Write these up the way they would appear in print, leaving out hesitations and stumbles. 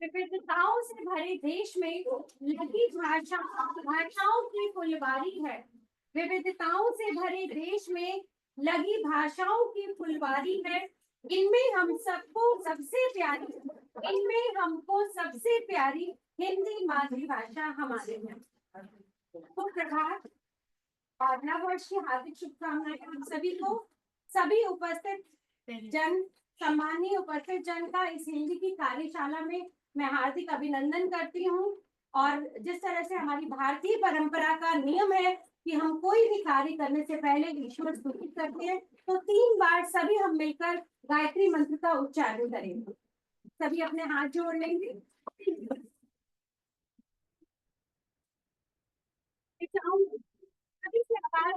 विविधताओं से भरे देश में लगी भाषाओं की फुलवारी है। विविधताओं से भरे देश में लगी भाषाओं की फुलवारी है। इनमें हम सबको सबसे प्यारी इनमें हमको सबसे प्यारी हिंदी मातृभाषा हमारे है। सुप्रभात और नववर्ष की हार्दिक शुभकामनाएं हम सभी को। सभी उपस्थित जन सम्मानीय उपस्थित जन का इस हिंदी की कार्यशाला में मैं हार्दिक अभिनंदन करती हूँ। और जिस तरह से हमारी भारतीय परंपरा का नियम है कि हम कोई भी कार्य करने से पहले ईश्वर स्तुति करते हैं, तो 3 बार सभी हम मिलकर गायत्री मंत्र का उच्चारण करेंगे। सभी अपने हाथ जोड़ लेंगे। सभी से आभार।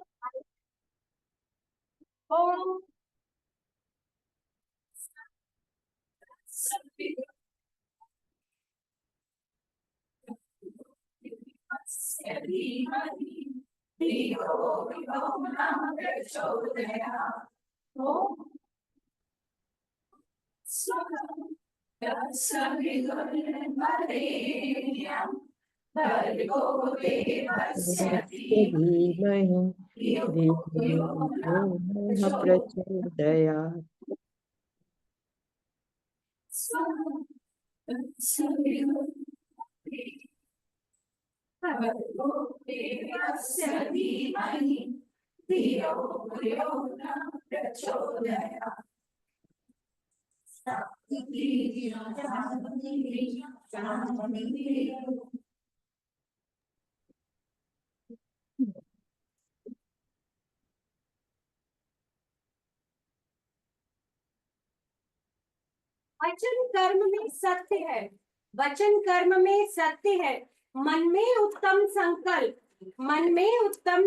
ओम धीमहि धियो यो नः प्रचोदयात्। वचन कर्म में सत्य है। वचन कर्म में सत्य है। मन में उत्तम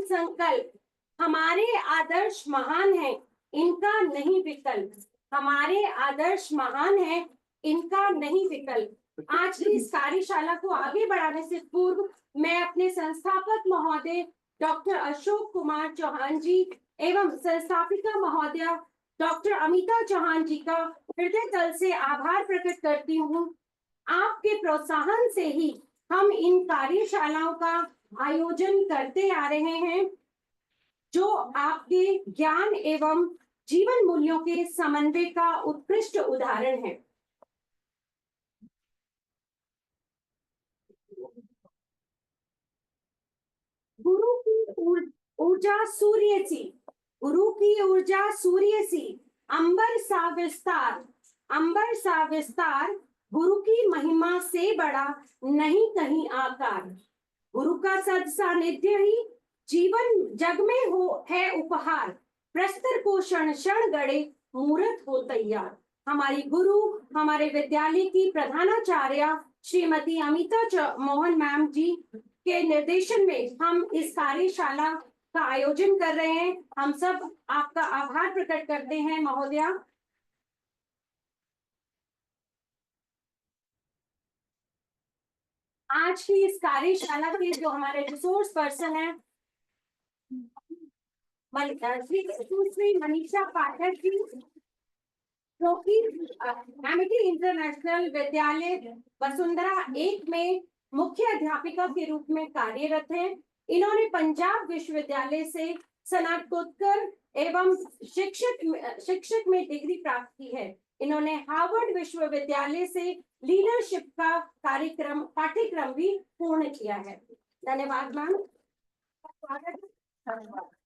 संकल्प। हमारे आदर्श महान है, इनका नहीं विकल्प। हमारे आदर्श महान है, इनका नहीं विकल्प। आज की इस कार्यशाला को आगे बढ़ाने से पूर्व मैं अपने संस्थापक महोदय डॉक्टर अशोक कुमार चौहान जी एवं संस्थापिका महोदया डॉक्टर अमिता चौहान जी का हृदय तल से आभार प्रकट करती हूँ। आपके प्रोत्साहन से ही हम इन कार्यशालाओं का आयोजन करते आ रहे हैं, जो आपके ज्ञान एवं जीवन मूल्यों के समन्वय का उत्कृष्ट उदाहरण है। गुरु की ऊर्जा सूर्य सी, गुरु की ऊर्जा सूर्य सी, अंबर सा विस्तार, गुरु की महिमा से बड़ा नहीं कहीं आकार। गुरु का सद सानिध्य ही जीवन जग में हो है उपहार। प्रस्तर को क्षण क्षण गड़े मूर्त हो तैयार। हमारी गुरु हमारे विद्यालय की प्रधानाचार्य श्रीमती अमिता मोहन मैम जी के निर्देशन में हम इस कार्यशाला का आयोजन कर रहे हैं। हम सब आपका आभार प्रकट करते हैं महोदया। आज की इस कार्यशाला के जो हमारे रिसोर्स पर्सन है श्री मनीषा पाठक जी, जो कि एमिटी इंटरनेशनल विद्यालय वसुंधरा 1 में मुख्य अध्यापिका के रूप में कार्यरत हैं। इन्होंने पंजाब विश्वविद्यालय से स्नातकोत्तर एवं शिक्षक में डिग्री प्राप्त की है। इन्होंने हार्वर्ड विश्वविद्यालय से लीडरशिप का पाठ्यक्रम भी पूर्ण किया है। धन्यवाद मैम।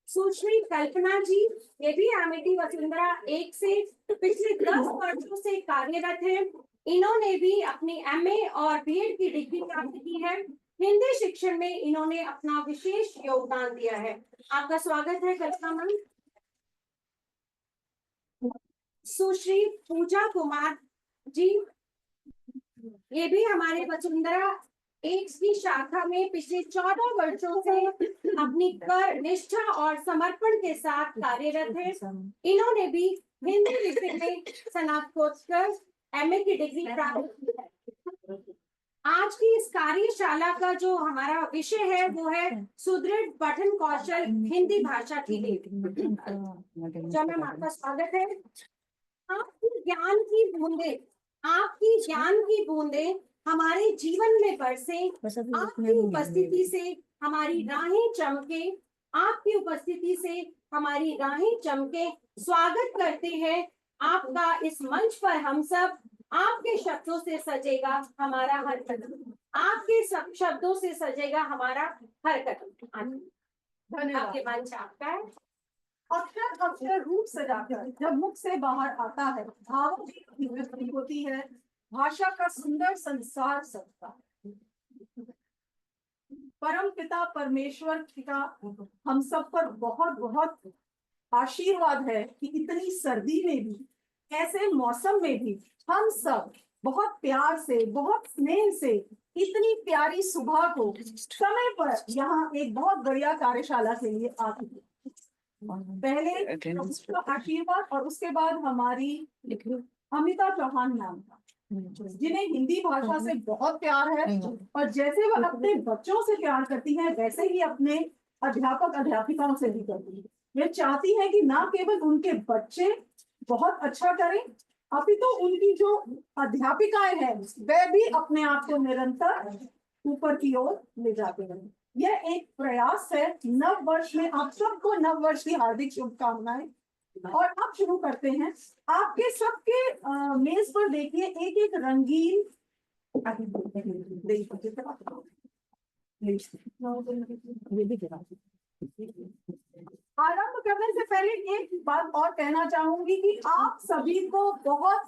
सुश्री कल्पना जी, ये भी एमिटी वसुंधरा 1 से पिछले 10 वर्षों से कार्यरत हैं। इन्होंने भी अपनी MA और BEd की डिग्री प्राप्त की है। हिंदी शिक्षण में इन्होंने अपना विशेष योगदान दिया है। आपका स्वागत है कल्पना मैम। सुश्री पूजा कुमार जी, ये भी हमारे वसुंधरा 1 की शाखा में पिछले 14 वर्षों से अपनी कर निष्ठा और समर्पण के साथ कार्यरत है। इन्होंने भी हिंदी विषय में स्नातकोत्तर MA की डिग्री प्राप्त की है। आज आज की इस कार्यशाला का जो हमारा विषय है वो है सुदृढ़ पठन कौशल हिंदी भाषा की नीति। जो मैम आपका स्वागत है। आपकी ज्ञान की बूंदे हमारे जीवन में बरसे, आपकी उपस्थिति से हमारी राहें चमके, आपकी उपस्थिति से हमारी राहें चमके। स्वागत करते हैं आपका इस मंच पर। हम सब आपके शब्दों से सजेगा हमारा हर कदम, आपके शब्दों से सजेगा हमारा हर कदम। धन्यवाद। आपके मंच आपका है। अक्षर अक्षर रूप सजाकर जब मुख से बाहर आता है, भावों की अभिव्यक्ति होती है, भाषा का सुंदर संसार सजता है। परम पिता परमेश्वर का हम सब पर बहुत बहुत आशीर्वाद है कि इतनी सर्दी में भी, ऐसे मौसम में भी हम सब बहुत प्यार से, बहुत स्नेह से इतनी प्यारी सुबह को समय पर यहाँ एक बहुत बढ़िया कार्यशाला के लिए आते हैं। पहले का आशीर्वाद और उसके बाद हमारी अमिता चौहान नाम था, जिन्हें हिंदी भाषा से बहुत प्यार है और जैसे वह अपने बच्चों से प्यार करती है वैसे ही अपने अध्यापक अध्यापिकाओं से भी करती है। वे चाहती है कि ना केवल उनके बच्चे बहुत अच्छा करें, अपितु उनकी जो अध्यापिकाएं हैं वे भी अपने आप को निरंतर ऊपर की ओर ले जाते हैं। यह एक प्रयास है। नव वर्ष में आप सबको नव वर्ष की हार्दिक शुभकामनाएं। और अब शुरू करते हैं। आपके सबके मेज पर देखिए एक एक रंगीन आरंभ करने से पहले एक बात और कहना चाहूंगी कि आप सभी को बहुत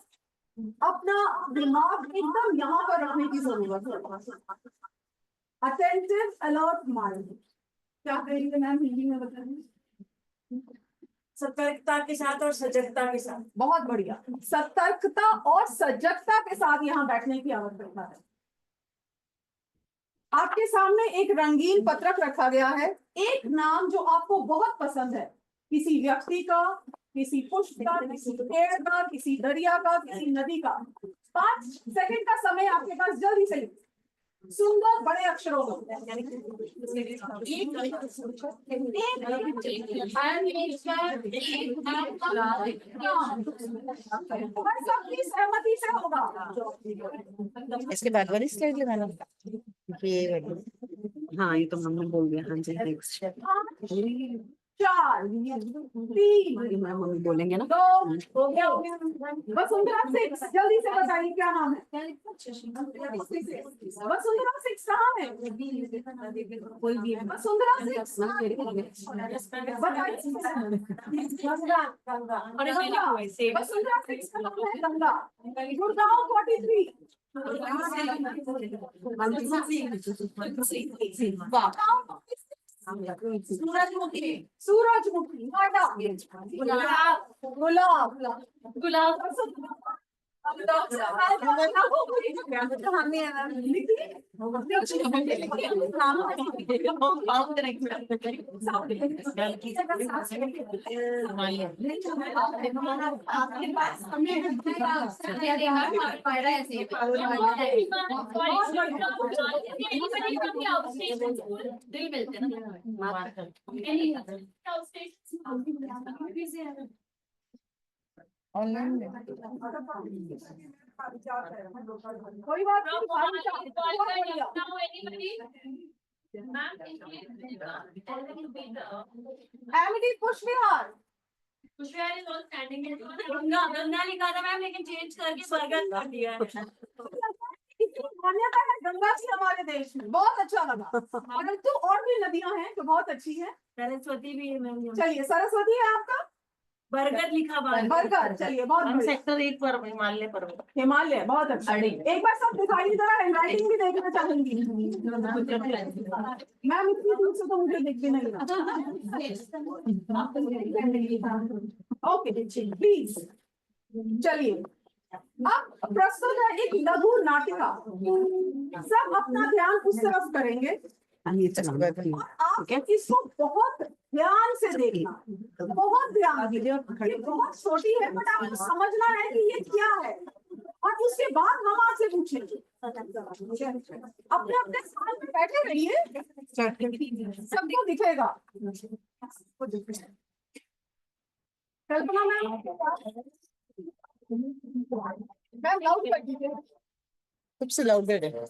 अपना दिमाग एकदम यहाँ पर रखने की जरूरत है। अटेंटिव अलर्ट माइंड, क्या कहेंगे मैम हिंदी में बताइए? सतर्कता के साथ और सजगता के साथ। बहुत बढ़िया। सतर्कता और सजगता के साथ यहाँ बैठने की आवश्यकता है। आपके सामने एक रंगीन पत्रक रखा गया है। एक नाम जो आपको बहुत पसंद है, किसी व्यक्ति का, किसी पुष्प का, किसी पेड़ का, किसी दरिया का, किसी नदी का। 5 सेकंड का समय आपके पास, जल्दी से सुंदर बड़े अक्षरों में सबकी सहमति से होगा। इसके बाद वाली स्लाइड लगाना ये हाँ ये तो हमने बोल दिया। हाँ जी नेक्स्ट 4 3 मम्मी बोलेंगे ना 2 हो गया। वसुंधरा 6 जल्दी से बताइए क्या नाम है? वसुंधरा 6 कहाँ है? कोई भी वसुंधरा 6 बताइए। वसुंधरा 6 कहाँ है? गंगा। गुड़गांव 43। सूरजमुखी गुलाब आपके पास दिल मिलते ना। ऑनलाइन कोई बात नहीं। एमिटी पुष्पविहार गंगा लिखा था मैम, लेकिन चेंज करके बरगद कर दिया है। मान्यता है गंगा की हमारे देश में, बहुत अच्छा लगा। परंतु और भी नदियां हैं जो बहुत अच्छी हैं। सरस्वती भी है मैम। चलिए सरस्वती है आपका, बरगद लिखा बरगद। चलिए बहुत बढ़िया। सेक्टर 1 पर हिमालय पर्वत। हिमालय बहुत अच्छा। एक बार सब दिखाई जरा हैंडराइटिंग भी देखना चाहूंगी। मैम इतनी दूर से तो मुझे दिख भी नहीं रहा। ओके प्लीज चलिए। अब प्रस्तुत है एक लघु नाटिका। सब अपना ध्यान उस तरफ करेंगे। आप इसको बहुत ध्यान से देखना, बहुत ध्यान। ये बहुत छोटी है बट आपको समझना है कि ये क्या है और उसके बाद हम आपसे पूछेंगे। अपने अपने स्थान पे बैठे रहिए, सबको दिखेगा। कल्पना मैम, मैम लाउड कर दीजिए। सबसे लाउडर है।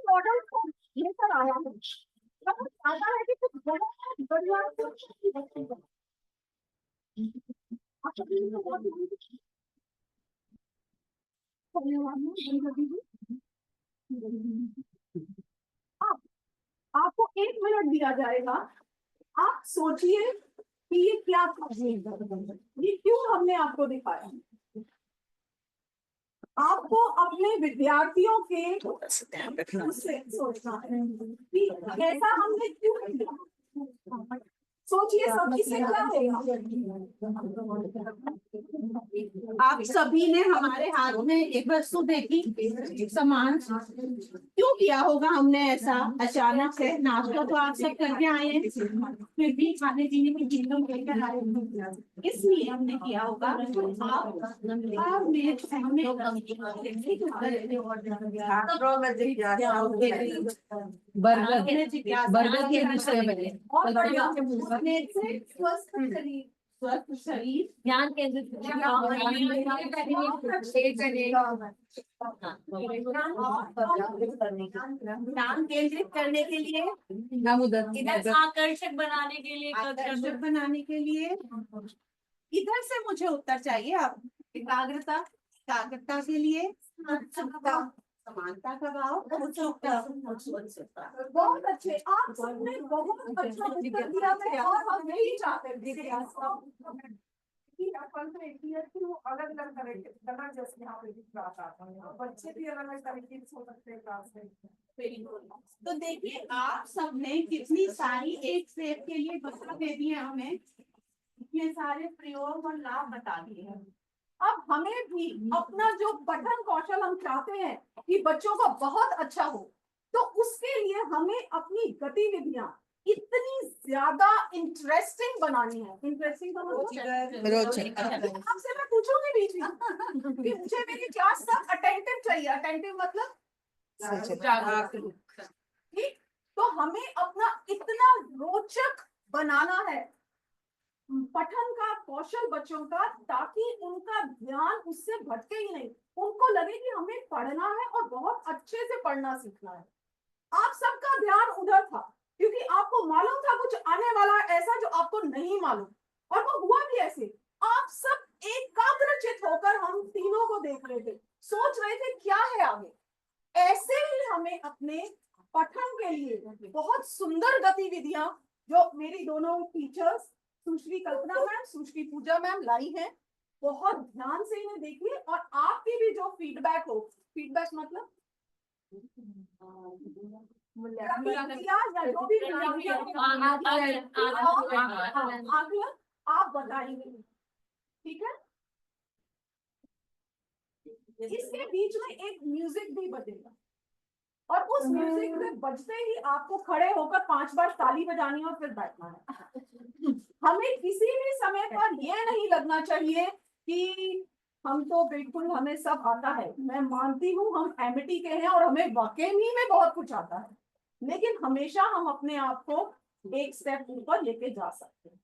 मॉडल को लेकर आया हूँ, बहुत ज्यादा है कि कुछ बहुत बढ़िया आप आपको 1 मिनट दिया जाएगा। आप सोचिए कि ये क्या था, ये क्यों हमने आपको दिखाया। आपको अपने विद्यार्थियों के ध्यान रखना। उससे सोचना है कि ऐसा हमने क्यों किया। सोचिए सब इससे क्या होगा। आप सभी ने हमारे हाथ में एक वस्तु देखी, सामान क्यों किया होगा हमने ऐसा अचानक से? नाश्ता तो आप सब करके आए हैं, फिर भी खाने पीने की चीजों को लेकर आए हैं, इसलिए हमने किया होगा। बर्गर के दूसरे बने स्वस्थ शरीर, स्वस्थ शरीर, ध्यान केंद्रित ध्यान केंद्रित करने के लिए, इधर आकर्षक बनाने के लिए आकर्षक बनाने के लिए इधर से मुझे उत्तर चाहिए। आप एकाग्रता, एकाग्रता के लिए उत्सुकता, समानता का भाव, उत्सुकता। बहुत अच्छे, आप सबने बहुत अच्छा उत्तर दिया है और हम यही चाहते थे कि अपन तो एक ही है कि वो अलग अलग करना, जैसे यहाँ पे भी क्लास आता है, बच्चे भी अलग अलग तरीके से हो सकते हैं क्लास में। तो देखिए आप सबने कितनी सारी एक सेब के लिए बता दे दी है, हमें इतने सारे प्रयोग और लाभ बता दिए हैं। अब हमें भी अपना जो पठन कौशल हम चाहते हैं कि बच्चों का बहुत अच्छा हो, तो उसके लिए हमें अपनी गतिविधियां इतनी ज्यादा इंटरेस्टिंग बनानी है। इंटरेस्टिंग का मतलब रोचक। आपसे मैं पूछूंगी बीच में कि मुझे मेरी क्लास तक अटेंटिव चाहिए। अटेंटिव मतलब ठीक। तो हमें अपना इतना रोचक बनाना है पठन का कौशल बच्चों का, ताकि उनका ध्यान उससे भटके ही नहीं, उनको लगे कि हमें पढ़ना है और बहुत अच्छे से पढ़ना सीखना है। आप सबका ध्यान उधर था क्योंकि आपको मालूम था कुछ आने वाला है ऐसा जो आपको नहीं मालूम, और वो हुआ भी ऐसे। आप सब एकाग्रचित होकर हम तीनों को देख रहे थे, सोच रहे थे क्या है आगे। ऐसे ही हमें अपने पठन के लिए बहुत सुंदर गतिविधियां जो मेरी दोनों टीचर्स सुश्री कल्पना मैम, सुश्री पूजा मैम लाई हैं, बहुत ध्यान से इन्हें देखिए। और आपकी भी जो फीडबैक हो, फीडबैक मतलब आकलन आप बताएंगे, ठीक है। इसके बीच में एक म्यूजिक भी बजेगा और उस म्यूजिक में बजते ही आपको खड़े होकर 5 बार ताली बजानी और फिर बैठना है। हमें किसी भी समय पर यह नहीं लगना चाहिए कि हम तो बिल्कुल हमें सब आता है। मैं मानती हूँ हम एमटी के हैं और हमें वाकई में बहुत कुछ आता है, लेकिन हमेशा हम अपने आप को एक स्टेप ऊपर लेके जा सकते हैं।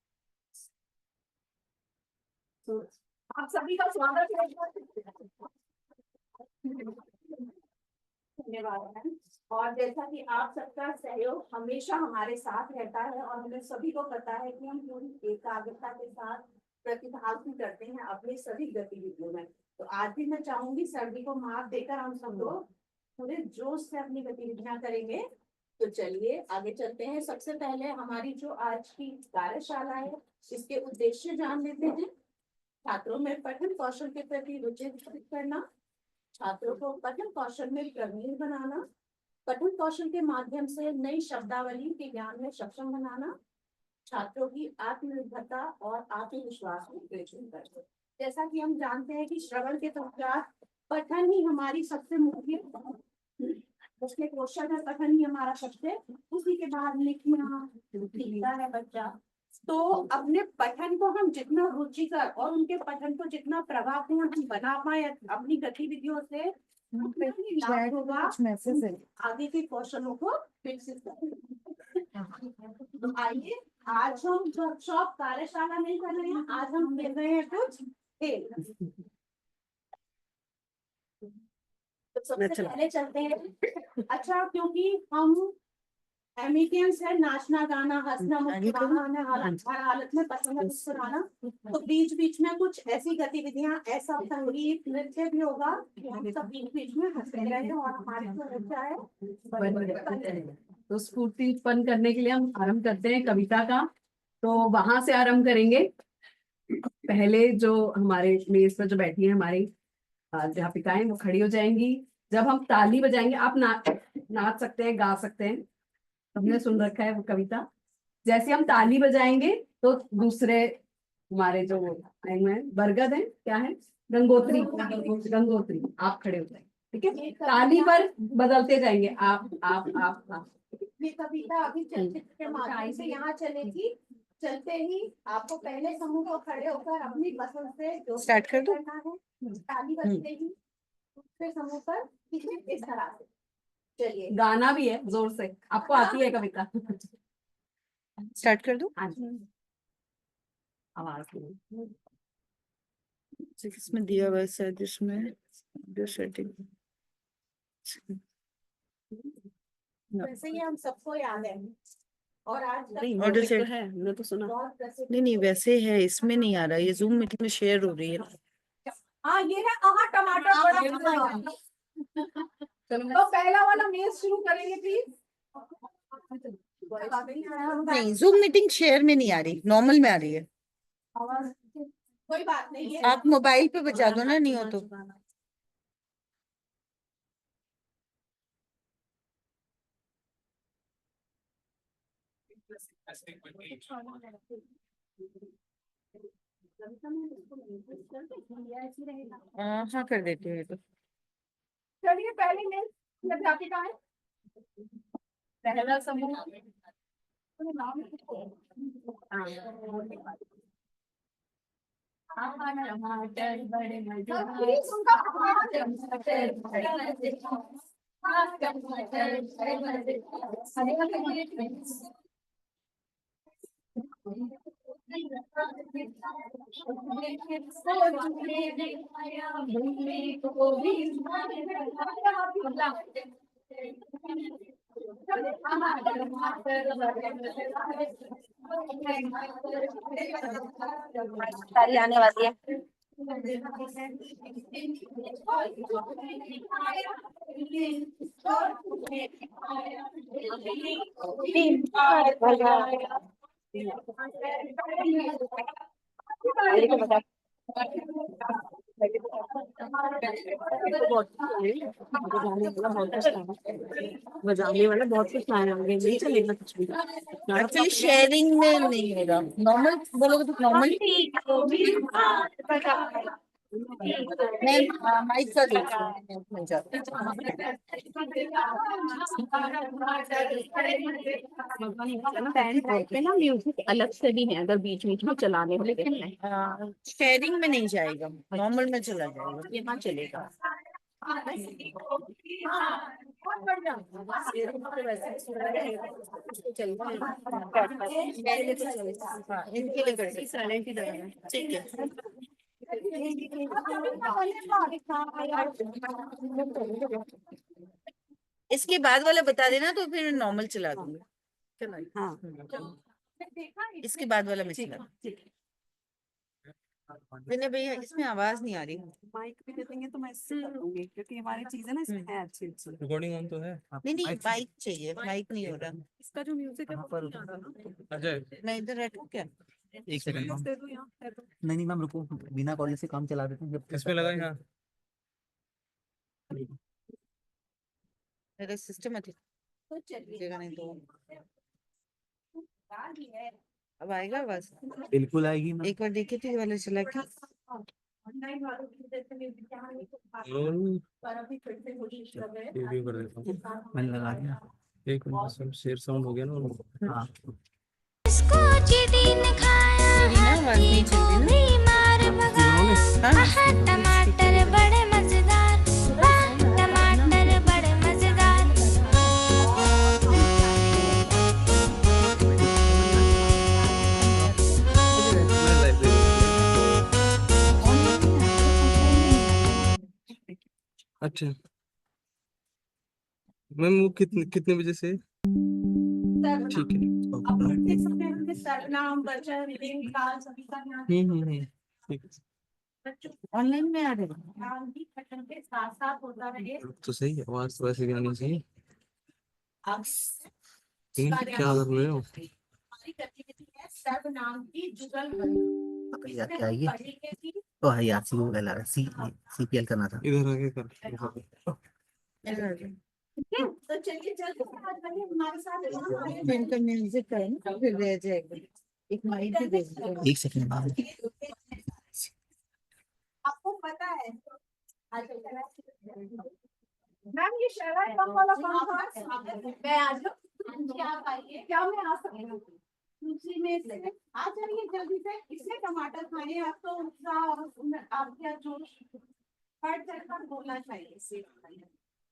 तो आप सभी का स्वागत है। धन्यवाद मैम। और जैसा कि आप सबका सहयोग हमेशा हमारे साथ रहता है और हमें सभी को पता है कि हम पूरी एकाग्रता के साथ प्रतिभाग भी करते हैं अपनी सभी गतिविधियों में। तो आज भी मैं चाहूंगी सभी को मार्क देकर हम सब लोग पूरे जोश से अपनी गतिविधियां करेंगे। तो चलिए आगे चलते हैं। सबसे पहले हमारी जो आज की कार्यशाला है, इसके उद्देश्य जान लेते हैं। छात्रों में पठन कौशल के प्रति रुचि विकसित करना, छात्रों को पठन कौशल में प्रवीण बनाना, पठन कौशल के माध्यम से नई शब्दावली के ज्ञान में सक्षम बनाना, छात्रों की आत्मनिर्भरता और आत्मविश्वास में वृद्धि करना। जैसा कि हम जानते हैं कि श्रवण के पश्चात पठन ही हमारी सबसे मुख्य उसके कौशल है, पठन ही हमारा सबसे, उसी के बाद लिखना सीखता है बच्चा। तो अपने पठन को हम जितना रुचिकर और उनके पठन को जितना प्रभावपूर्ण हम बना पाए अपनी गतिविधियों से, उतना ही लाभ होगा आगे के कौशलों को विकसित करने। तो आइए, आज हम वर्कशॉप कार्यशाला नहीं कर रहे हैं, आज हम खेल रहे हैं कुछ खेल। तो सबसे पहले चलते हैं। अच्छा, क्योंकि हम एमिटियंस है, नाचना गाना हंसना मुस्कुराना हर हालत में पसंद है मुस्कुराना, तो बीच बीच में कुछ ऐसी गतिविधियां, ऐसा संगीत नृत्य भी होगा कि हम सब बीच बीच में हंसते रहे और हमारी जो ऊर्जा है तो स्फूर्ति उत्पन्न करने के लिए हम आरंभ करते हैं कविता का। तो वहां से आरंभ करेंगे। पहले जो हमारे मेज पर जो बैठी है हमारी अध्यापिकाएं, वो खड़ी हो जाएंगी। जब हम ताली बजाएंगे, आप नाच सकते हैं, गा सकते हैं, सबने सुन रखा है वो कविता। जैसे हम ताली बजाएंगे तो दूसरे हमारे जो आए हुए हैं बरगद है, क्या है, गंगोत्री, गंगोत्री आप खड़े हो जाएंगे, ठीक है। ताली पर बदलते जाएंगे, आप। ये कविता अभी चलचित्र के माध्यम से यहाँ चलेगी। चलते ही आपको पहले समूह को खड़े होकर अपनी पसंद से जो स्टार्ट कर दो। करना है, ताली बजते ही दूसरे समूह पर इस तरह से चलिए। गाना भी है जोर से, आपको आती है कविता? स्टार्ट कर दो। हाँ जी, आवाज में। इसमें दिया हुआ है शायद, इसमें जो सेटिंग वैसे ही हम सबको याद है और आज तक नहीं, और म्यूजिक जैसे- तो है, हमने तो सुना। बहुत प्रसिद्ध। नहीं वैसे है, इसमें नहीं आ रहा, ये जूम मीटिंग में शेयर हो रही है। हाँ, ये है आहा टमाटर बड़ा। तो पहला वाला मेज शुरू करेंगे प्लीज। नहीं, जूम मीटिंग शेयर में नहीं आ रही, नॉर्मल में आ रही है। कोई बात नहीं है। आप मोबाइल पे बजा दो ना, नहीं हो तो। हाँ कर देती हूँ ये तो। चलिए, पहले मेज अध्यापिका है। पहला समूह टमाटर बड़े ताली आने वाली है। बजाने वाला बहुत कुछ आया, नहीं चलेगा कुछ भी। एक्चुअली शेयरिंग में नहीं होगा, नॉर्मल बोलोगे तो नॉर्मल। मैं माइक का पे ना म्यूजिक अलग से भी है, अगर बीच बीच में चलाने हो, लेकिन शेयरिंग में नहीं जाएगा, नॉर्मल में चला जाएगा। यहाँ चलेगा। इनके लिए कर ठीक है। इसके बाद वाला बता देना तो फिर नॉर्मल चला दूंगी। हाँ, इसके बाद वाला मैं चला दूंगी। विनय भैया इसमें आवाज नहीं आ रही। माइक भी दे देंगे तो मैं इससे कर दूंगी क्योंकि हमारी चीजें ना इसमें है अच्छी अच्छी। रिकॉर्डिंग ऑन तो है। नहीं माइक चाहिए, माइक नहीं हो रहा। इसका जो म्यूजिक है वो नहीं आ रहा ना। अजय मैं इधर बैठूं क्या? एक सेकंड मैम। दे दो यहाँ दे दो। नहीं मैम रुको, बिना कॉलेज से काम चला देते हैं जब किस पे लगा यहाँ? मेरा सिस्टमेटिक तो चलिए देगा नहीं तो आ रही है। अब आएगा बस। बिल्कुल आएगी मैम। एक बार देखिए तो ये वाले चला के। ऑनलाइन वालों की जैसे में विज्ञान में तो पर अभी फिर से कोशिश कर रहे हैं। रिव्यू कर देता हूँ। मैंने लगा दिया। एक मिनट सब शेयर साउंड हो गया ना। हाँ इसको चींटी ने खाया, हाथी को भी मार भगाया। आहा, टमाटर बड़े मजेदार, वाह, टमाटर बड़े मजेदार। अच्छा मैम वो कितने कितने बजे से? ठीक है। अब देख सकते हैं हमने सर्वनाम, वचन, लिंग, काल सभी का ध्यान ठीक है। बच्चों ऑनलाइन में आ रहे ध्यान भी पठन के साथ साथ होता रहे। तो सही है, आवाज तो वैसे भी आनी चाहिए। अब क्या कर रहे हो? हमारी गतिविधि है सर्वनाम की जुगलबंदी। याद क्या है ये? पढ़ने की ओ है यार, सीपीएल करना था। इधर आके कर। तो चलिए जल्दी से आज बनिए हमारे साथ। इनका म्यूजिक करें ना फिर रह जाएगा। एक माइक भी दे दो। एक सेकंड मैम। आपको पता है मैम ये शराब कम वाला कौन सा? मैं आ जाऊँ क्या आप आइए? क्या मैं आ सकती हूँ? दूसरी में से आ जाइए जल्दी से। इसमें टमाटर खाने आप तो उत्साह और आपका जोश हर जगह बोलना चाहिए।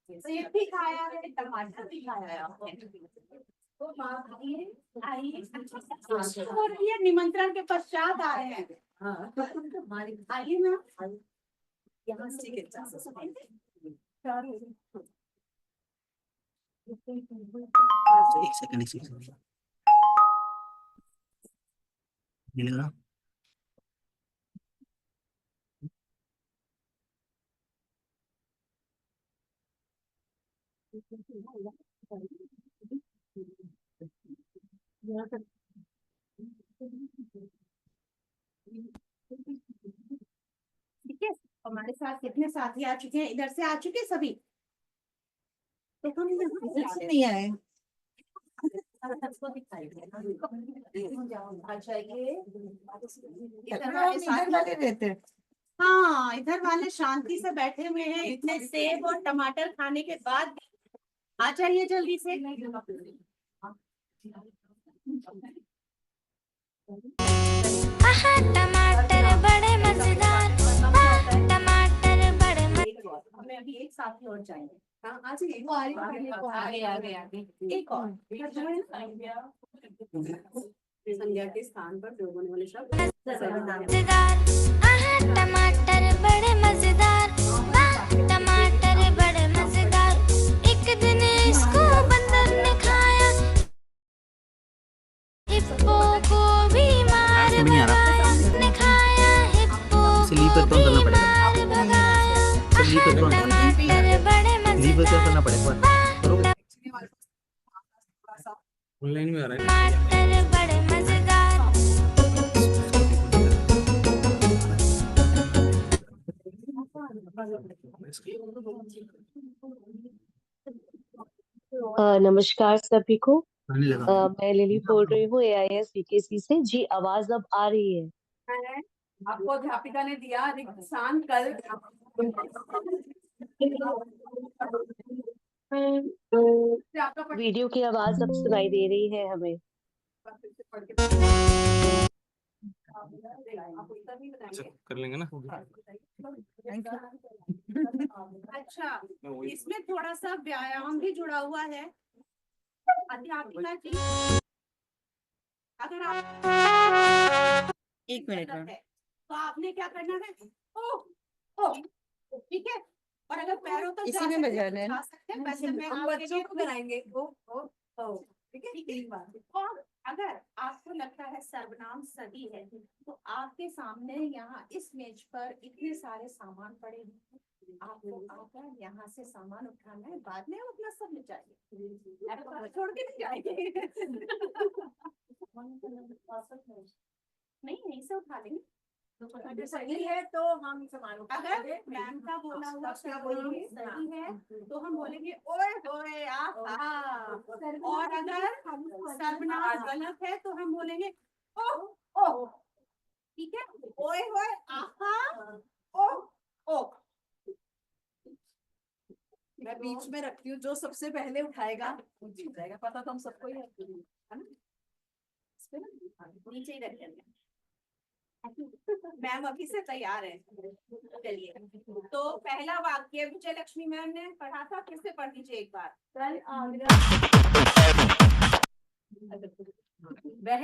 सेब भी खाया है, टमाटर भी खाया है आपने। तो आइए आइए, हो रही है निमंत्रण के पश्चात आ रहे हैं। आइए मैम यहाँ से एक सेकंड मिलेगा। ठीक है, हमारे साथ कितने साथी आ चुके हैं? इधर से आ चुके सभी? तो हम यहाँ से नहीं आए। सबको दिखाई आ जाइए। इधर हम इधर वाले रहते हैं। हाँ, इधर वाले शांति से बैठे हुए हैं इतने सेब और टमाटर खाने के बाद भी। आ जाइए जल्दी से। आहा, टमाटर बड़े मजेदार, वाह, टमाटर बड़े मजेदार। हमें अभी एक साथी और चाहिए। हाँ आ जाइए। वो आ रही है, आगे आगे। एक और संज्ञा के स्थान पर प्रयोग होने वाले शब्द मजेदार, आहा, टमाटर बड़े मजेदार, वाह, टमाटर बड़े मजेदार। एक दिन इसको बंदर ने खाया, हिप्पो को भी मार समझ नहीं आ रहा। भगाया। ने खाया हिप्पो स्लीपर को कौन भी करना पड़ेगा? मार भगाया। स्लीपर कौन करना टमाटर बड़े लीवर क्या मजेदार, करना पड़ेगा? ऑनलाइन में आ रहा है। टमाटर बड़े मजेदार। नमस्कार सभी को। आने लगा। मैं लिली बोल रही हूँ AIS VKC से। जी आवाज अब आ रही है? आपको अध्यापिका ने दिया रिक्त स्थान कल। वीडियो की आवाज अब सुनाई दे रही है हमें। अच्छा, कर लेंगे ना। अच्छा, इसमें थोड़ा सा व्यायाम भी जुड़ा हुआ है। अध्यापिका जी, अगर आप एक मिनट मैम। तो आपने क्या करना है? ओ, ओ, ठीक है। और अगर पैरों तक इसी जा में सकते हैं, बजाना है ना? जा सकते हैं। वैसे मैं हम आपके बच्चों लिए को कराएंगे। ओ ठीक है। और अगर आपको लगता है सर्वनाम सही है तो आपके सामने यहाँ इस मेज पर इतने सारे सामान पड़े हैं, आपको आकर यहाँ से सामान उठाना है, बाद में हम अपना सब ले जाएंगे, आपको छोड़ के नहीं जाएंगे। नहीं, यहीं से उठा लेंगे। अगर सही है तो हम सामान अगर मैम का बोला हुआ क्या बोलेंगे सही है तो हम बोलेंगे ओए होए आहा, और अगर सर्वनाम गलत है तो हम बोलेंगे ओह ओह। ठीक है, ओए होए आहा ओह ओह। मैं बीच में रखती हूँ, जो सबसे पहले उठाएगा वो जीत जाएगा। पता तो हम सबको ही है ना? इस पे ना नीचे ही रखेंगे। मैम अभी से तैयार है। चलिए, तो पहला वाक्य विजय लक्ष्मी मैम ने पढ़ा था, फिर से पढ़ लीजिए एक बार। कल वह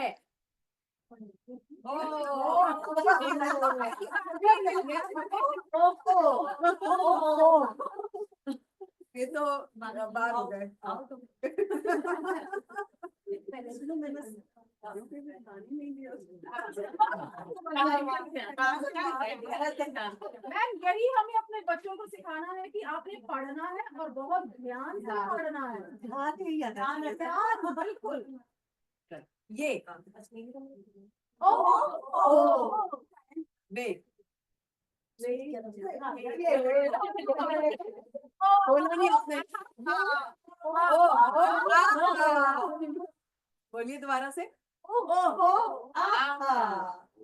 ये तो बार हो गए। मैम यही हमें अपने बच्चों को सिखाना है कि आपने पढ़ना है और बहुत ध्यान से पढ़ना है। ध्यान, बिल्कुल। ये वे बोलिए दोबारा से।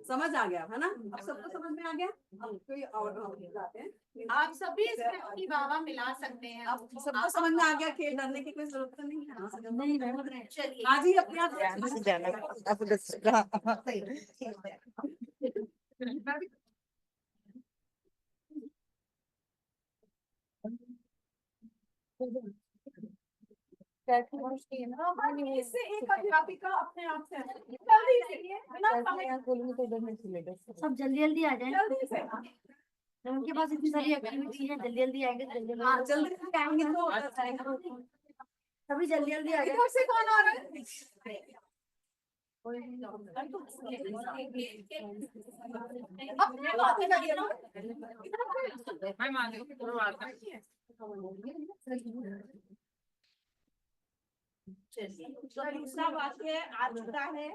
समझ आ गया है ना? अब सबको समझ में आ गया। कोई और बताते हैं? आप सभी इसमें अपनी वाह मिला सकते हैं। अब सबको समझ में आ गया कि डरने की कोई जरूरत तो नहीं है। नहीं, चलिए। आज ही अपने आप इससे एक अध्यापिका अपने आप से जल्दी से बिना समय सब जल्दी जल्दी आ जाए। जल्दी से उनके पास इतनी सारी एक्टिविटी है, जल्दी जल्दी आएंगे, जल्दी हाँ जल्दी से आएंगे तो अच्छा रहेगा। सभी जल्दी जल्दी आ इधर से कौन आ रहा है? अपने बातें करिए ना। चलिए, तो दूसरा वाक्य आ चुका है।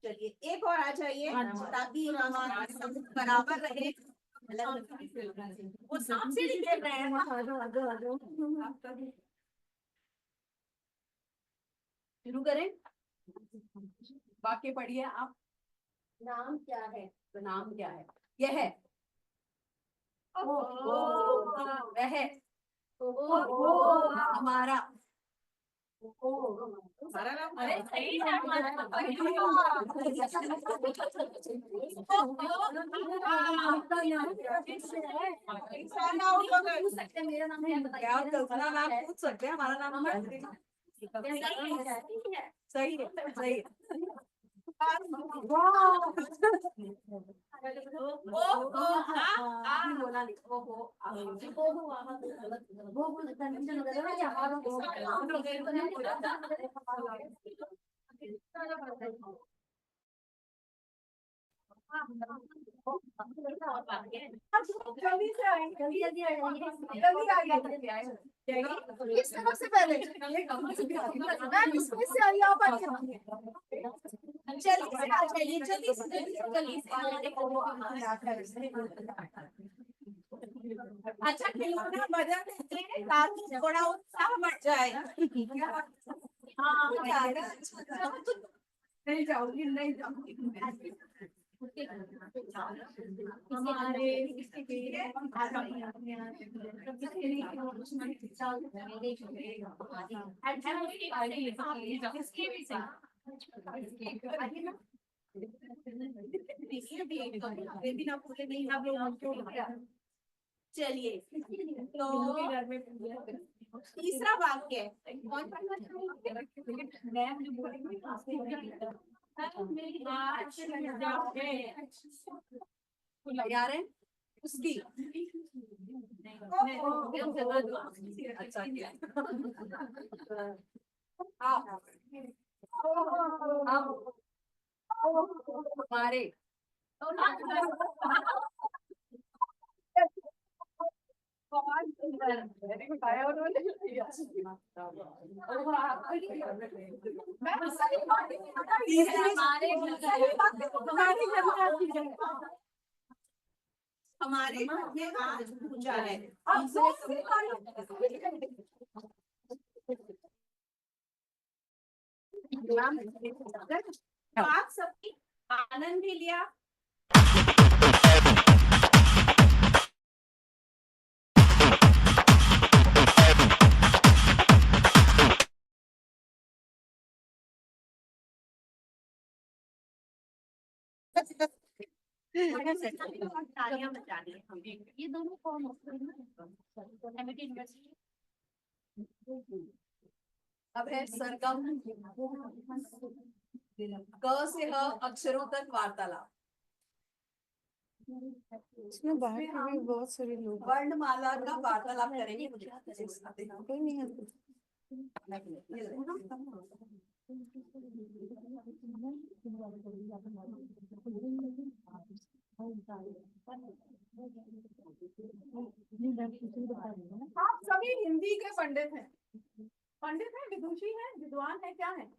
चलिए, एक और आ जाइए ताकि हमारा सब बराबर रहे। वो सांप से नहीं खेल रहे हैं। शुरू करें। वाक्य पढ़िए आप। नाम क्या है? तो नाम क्या है? यह है, वह, हमारा, सारा नाम। अरे सही है मेरा नाम है, क्या आप कल्पना नाम पूछ सकते हैं? हमारा नाम क्या है? सही है, सही है। बोला नहीं। जल्दी से आएंगे, जल्दी जल्दी आ जाइए। जल्दी आइए। किस तरफ से पहले? मैम इसमें से आइए आप आइए। जल्दी से आ जाइए, जल्दी से अच्छा खिलौना बदल देते हैं ताकि थोड़ा उत्साह बढ़ जाए। हाँ, नहीं जाऊंगी, नहीं जाऊंगी। हमारे चलिए, तो तीसरा वाक्य कौन पढ़ना तैयार है? उसकी अच्छा किया। हमारे बताया उन्होंने। मैं सही बात सही बात तुम्हारे घर में आती है। हमारे घर में आज पूजा है। अब आप सबकी आनंद भी लिया। तालियां बजानी है हमें। ये दोनों कौन होते हैं? Amity university. अब है सरगम। क से ह अक्षरों तक वार्तालाप। इसमें बाहर के भी बहुत सारे लोग वर्णमाला का वार्तालाप करेंगे। कोई नहीं है। आप सभी हिंदी के पंडित हैं। पंडित हैं, विदुषी हैं, विद्वान हैं, क्या हैं?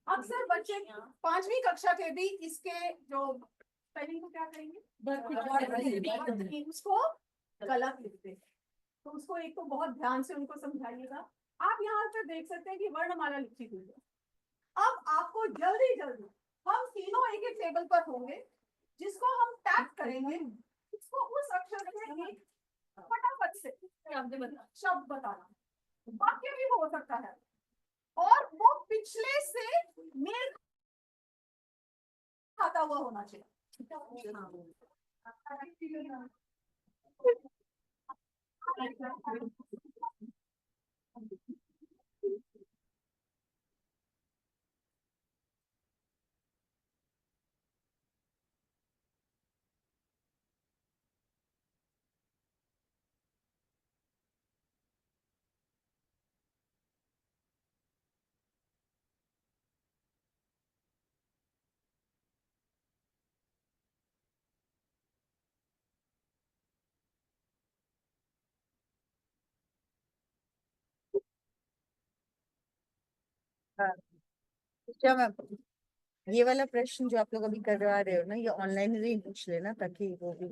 अक्सर बच्चे 5वीं कक्षा के भी इसके जो स्पेलिंग को क्या कहेंगे, उसको गलत लिखते हैं। तो उसको एक तो बहुत ध्यान से उनको समझाइएगा। आप यहाँ पर देख सकते हैं कि वर्णमाला लिखी हुई है। अब आपको जल्दी जल्दी हम तीनों एक एक टेबल पर होंगे, जिसको हम टैप करेंगे, उसको उस अक्षर से एक फटाफट से शब्द बताना। वाक्य भी हो सकता है और वो पिछले से मेल खाता हुआ होना चाहिए। क्या मैम, ये वाला प्रश्न जो आप लोग अभी करवा रहे हो ना, ये ऑनलाइन ही पूछ लेना ताकि वो भी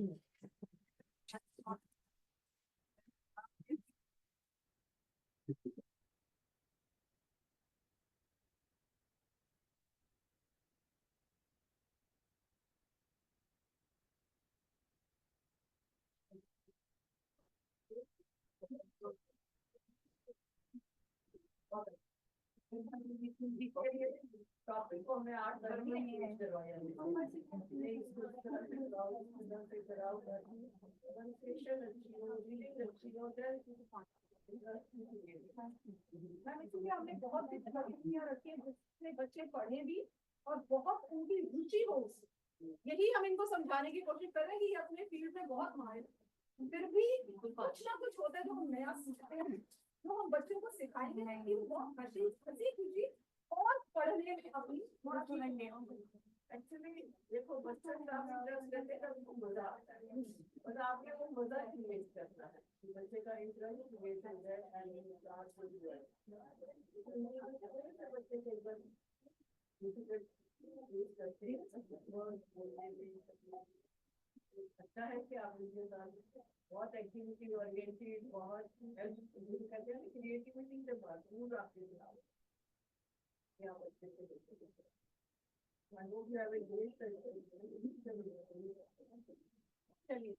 इसलिए हमने बहुत सी गतिविधियां रखी है जिससे बच्चे पढ़े भी और बहुत उनकी रुचि हो उसमें। यही हम इनको समझाने की कोशिश कर रहे हैं कि ये अपने फील्ड में बहुत माहिर हैं। फिर भी कुछ ना कुछ होता है जो हम नया सीखते हैं, जो हम बच्चों को सिखाएंगे कि वो हंसी खुशी और पढ़ने में अपनी थोड़ा चुनेंगे। एक्चुअली देखो, बच्चों का इंटरेस्ट रहते हैं तो उनको मजा आता है, और आपने वो मजा क्रिएट करना है। बच्चे का इंटरेस्ट क्रिएट हो जाए बच्चे के अच्छा है कि आप मुझे बहुत एक्टिविटी ओरिएंटेड, बहुत करते हैं क्रिएटिविटी से भरपूर आपके खिलाफ या बच्चे को चलिए,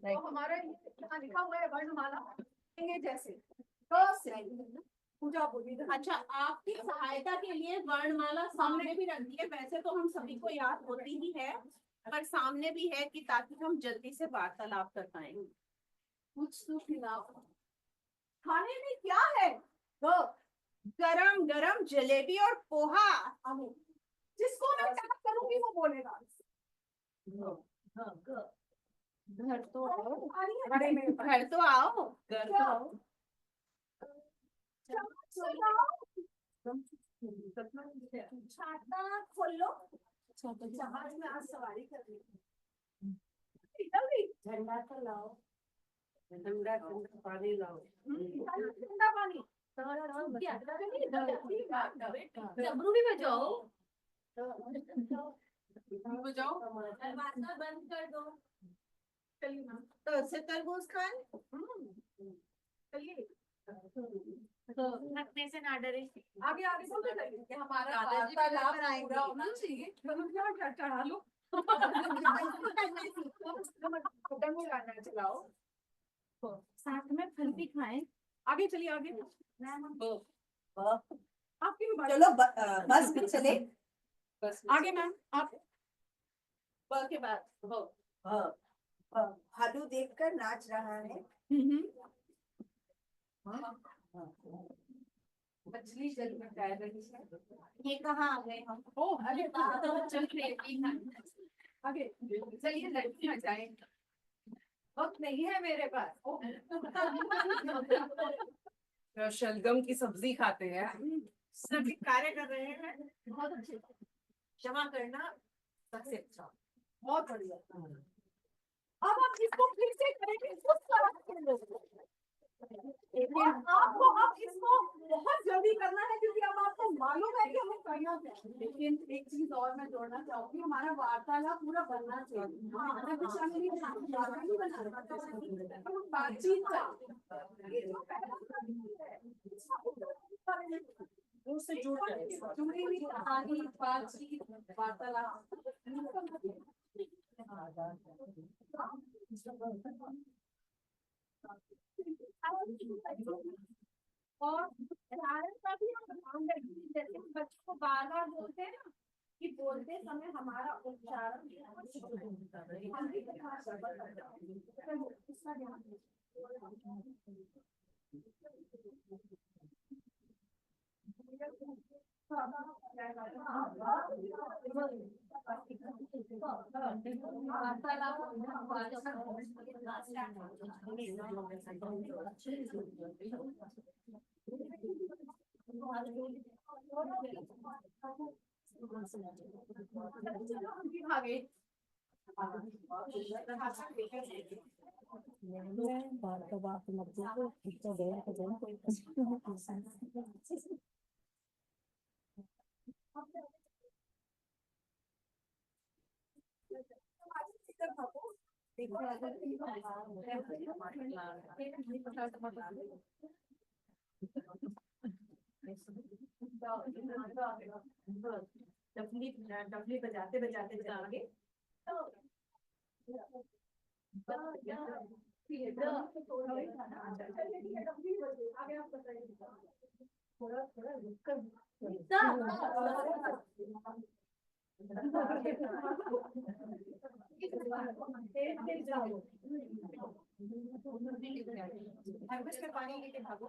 तो हमारा यहाँ लिखा हुआ है वर्णमाला जैसे पूजा बोली। अच्छा, आपकी सहायता के लिए वर्णमाला सामने भी रख दी है। वैसे तो हम सभी को याद होती ही है, पर सामने भी है कि ताकि हम जल्दी से वार्तालाप कर पाएंगे। कुछ तो खिलाओ। खाने में क्या है? तो गरम गरम जलेबी और पोहा। जिसको मैं टैप करूंगी वो बोलेगा। घर तो आओ, अरे मेरे पास घर तो आओ, घर तो आओ। छाता खोलो, जहाज में आज सवारी करनी है। झंडा तो लाओ, ठंडा ठंडा पानी लाओ। ठंडा पानी डमरू भी बजाओ। बजाओ। दरवाजा बंद कर दो। चलिए ना, तो उससे तरबूज खाए। चलिए रखने से ना डरे। आगे आगे बोलते चलिए कि हमारा दादाजी भी वार्तालाप लेकर आएंगे। पूरा होना चाहिए। क्या चढ़ा लो डमरू गाना चलाओ। साथ में फल भी खाएं। आगे चलिए आगे। आपकी भी बात। चलो बस भी चले। बस आगे मैम आप। ब के बाद भालू देखकर नाच रहा है। मछली जल में तैर रही है। ये कहाँ आ गए हम? ओ अरे चल आगे चलिए लड़की में जाए। वक्त नहीं है मेरे पास। तो शलगम की सब्जी खाते हैं। सभी कार्य कर रहे हैं। बहुत अच्छे, क्षमा करना सबसे अच्छा। बहुत बढ़िया। अब आप इसको फिर से करेंगे उस तरह से लोग। और आपको अब इसको बहुत जल्दी करना है क्योंकि अब आपको मालूम है कि हमें करना क्या है। लेकिन एक चीज और मैं जोड़ना चाहूंगी, हमारा वार्तालाप पूरा बनना चाहिए। हमारा दिशा में भी बातचीत का उससे जुड़ी हुई कहानी, बातचीत, वार्तालाप। और उच्चारण का भी हम ध्यान रखें। जैसे हम बच्चों को बार बार बोलते हैं ना कि बोलते समय हमारा उच्चारण इसका ध्यान डफली बजाते बजाते जाओगे। थोड़ा थोड़ा पानी लेके भागो।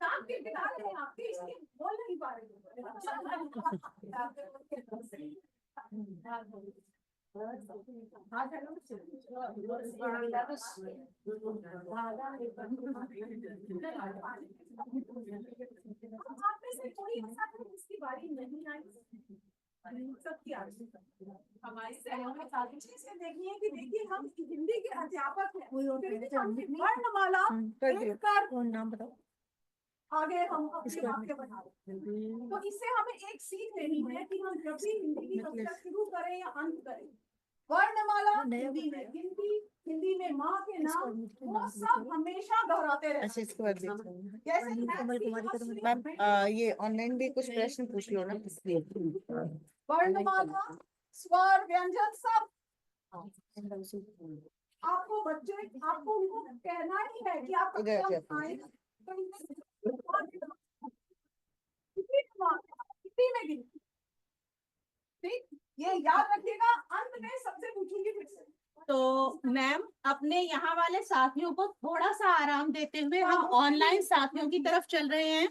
काम के बिना रहे हैं आपके, इसलिए बोल नहीं पा रहे इसकी बारी नहीं आई। सबकी हमारी से देखिए कि देखिए हम हिंदी के अध्यापक हैं, वर्णमाला नाम बताओ। आगे हम अपने वाक्य बना रहे हैं। तो इससे हमें एक सीख लेनी है कि हम जब भी हिंदी की कक्षा शुरू करें या अंत करें, वर्णमाला हिंदी में गिनती, हिंदी में माँ के नाम, वो सब हमेशा दोहराते रहे। अच्छा, इसके बाद जैसे कमल कुमारी का तो मैम ये ऑनलाइन भी कुछ प्रश्न पूछ लो ना। वर्णमाला, स्वर, व्यंजन सब आपको बच्चे आपको उनको कहना ही है कि आप इधर कक्षा आके में आए तो कितनी में गिनती, ठीक, ये याद रखिएगा। अंत में सबसे पूछूंगी फिर से। तो मैम अपने यहाँ वाले साथियों को थोड़ा सा आराम देते हुए हम ऑनलाइन साथियों की तरफ चल रहे हैं।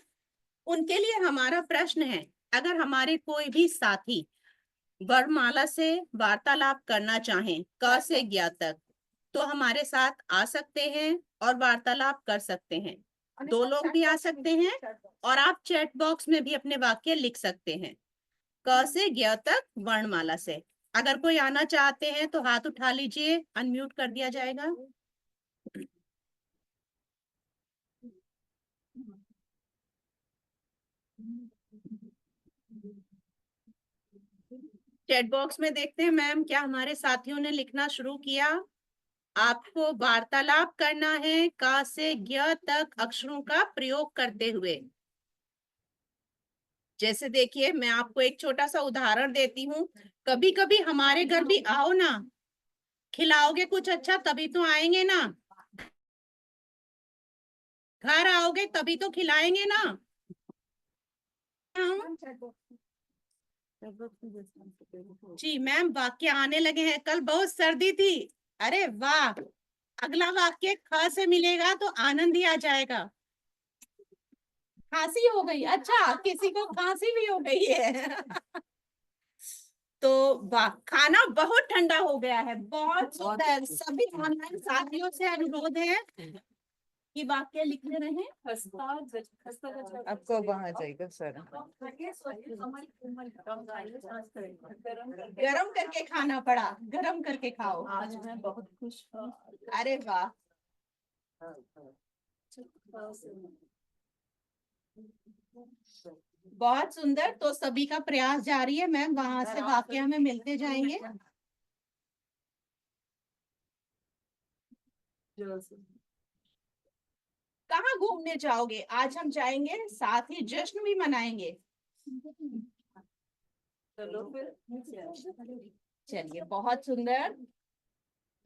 उनके लिए हमारा प्रश्न है, अगर हमारे कोई भी साथी वर्णमाला से वार्तालाप करना चाहें क से ज्ञ तक, तो हमारे साथ आ सकते हैं और वार्तालाप कर सकते हैं। 2 लोग भी आ सकते हैं और आप चैट बॉक्स में भी अपने वाक्य लिख सकते हैं क से ज्ञ तक वर्णमाला से। अगर कोई आना चाहते हैं तो हाथ उठा लीजिए, अनम्यूट कर दिया जाएगा। चैट बॉक्स में देखते हैं मैम क्या हमारे साथियों ने लिखना शुरू किया। आपको वार्तालाप करना है क से ज्ञ तक अक्षरों का प्रयोग करते हुए। जैसे देखिए मैं आपको एक छोटा सा उदाहरण देती हूँ। कभी कभी हमारे घर भी आओ ना, खिलाओगे कुछ अच्छा तभी तो आएंगे ना, घर आओगे तभी तो खिलाएंगे ना। जी मैम वाक्य आने लगे हैं। कल बहुत सर्दी थी, अरे वाह, अगला वाक्य ख से मिलेगा तो आनंद ही आ जाएगा। खांसी हो गई, अच्छा किसी को खांसी भी हो गई है तो खाना बहुत ठंडा हो गया है। बहुत सुंदर। सभी ऑनलाइन साथियों से अनुरोध है कि वाक्य लिखने रहे। आपको वहां जाएगा सर। गरम करके खाना पड़ा, गरम करके खाओ। आज मैं बहुत खुश हूँ। अरे वाह, बहुत सुंदर। तो सभी का प्रयास जारी है मैम, वहां से वाक्य हमें मिलते जाएंगे। कहाँ घूमने जाओगे? आज हम जाएंगे, साथ ही जश्न भी मनाएंगे। चलिए बहुत सुंदर।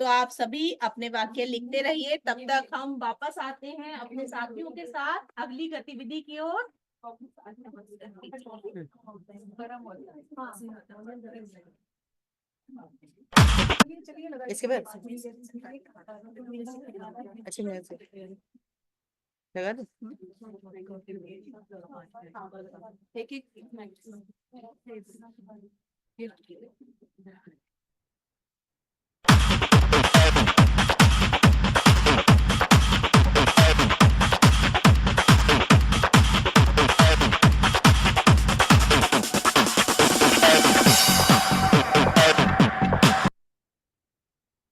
तो आप सभी अपने वाक्य लिखते रहिए, तब तक हम वापस आते हैं अपने साथियों के साथ अगली गतिविधि की ओर। इसके बाद अच्छा मैं लगा दो।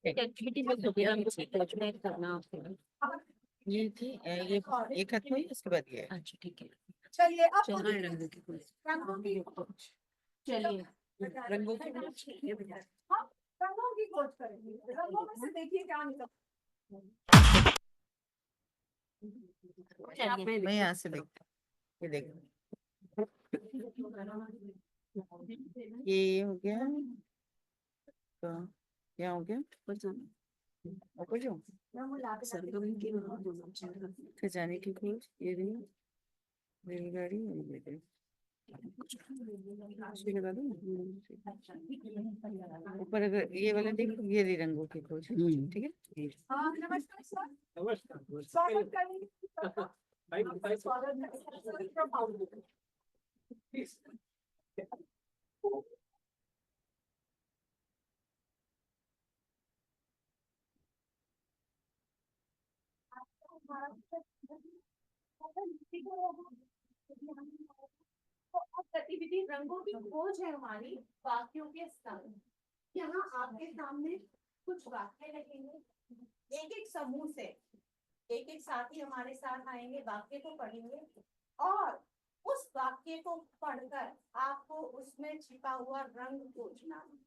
एक्टिविटी में तो करना ये थी ये एक हाथ में इसके बाद ये। अच्छा ठीक है। चलिए अब चौराहे रंगों की कोई चलिए रंगों की हाँ, रंगों की खोज करेंगे। रंगों में से देखिए क्या निकलता है। मैं यहाँ से देखता हूँ। ये देखो ये हो गया तो क्या हो गया ऊपर जो सरगम की खजाने की खोज, ये रही रेलगाड़ी और ये रही। ये लगा दूं? ऊपर अगर ये वाला देखो, ये रही रंगों की खोज। ठीक है। हाँ, नमस्कार सर। नमस्कार। स्वागत करेंगे। स्वागत करेंगे। तो अब गतिविधि रंगों की खोज है हमारी वाक्यों के संग। यहाँ आपके सामने कुछ वाक्य लगेंगे, एक एक समूह से एक एक साथी हमारे साथ आएंगे, वाक्य को पढ़ेंगे और उस वाक्य को पढ़कर आपको उसमें छिपा हुआ रंग खोजना है।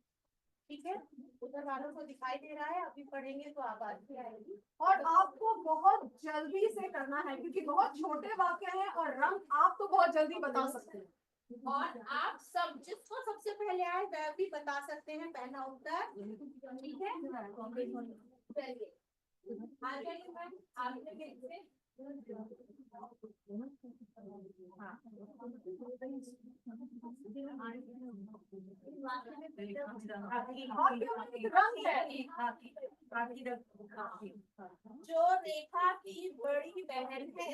ठीक है, उधर वालों को दिखाई दे रहा है, अभी पढ़ेंगे तो आवाज भी आएगी। और आपको बहुत जल्दी से करना है क्योंकि बहुत छोटे वाक्य हैं और रंग आप तो बहुत जल्दी बता सकते हैं। और आप सब जिसको सबसे पहले आए वह भी बता सकते हैं पहला उत्तर। ठीक है, चलिए आ जाइए मैम, आप लोग रंग है जो रेखा की बड़ी बहन है।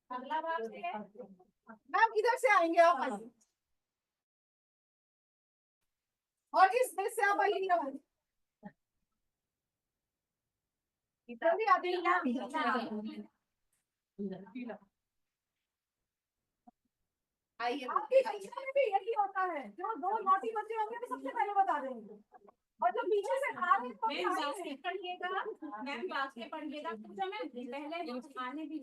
अगला बात है, मैम इधर से आएंगे आप आइए। और इस देश से आप आइए जल्दी आते आइए। आपकी कक्षा में भी यही होता है, जो दो नौटी बच्चे होंगे तो सबसे पहले बता देंगे, और जो पीछे से खा रहे हैं मैम बास्केट पढ़िएगा, मैम बास्केट पढ़िएगा, पूछो मैम पहले खाने भी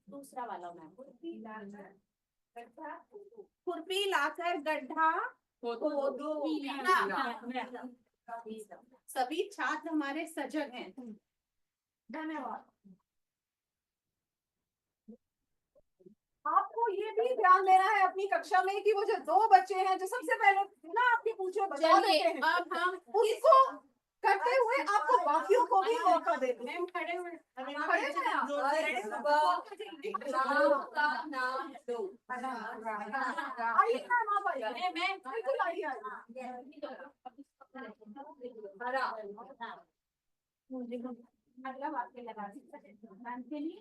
दूसरा वाला मैम। खुरपी लाकर गड्ढा खोदो। सभी छात्र हमारे सजग हैं। धन्यवाद। आपको ये भी ध्यान देना है अपनी कक्षा में कि वो जो दो बच्चे हैं जो सबसे पहले ना आपके पूछे बता देते हैं, अब हम उसको करते हुए आपको बाकियों को भी मौका देते हैं। मैम खड़े हुए खड़े हैं आप? आइए मैम आप आइए, बिल्कुल आइए अगला वाक्य लगा मैम के लिए।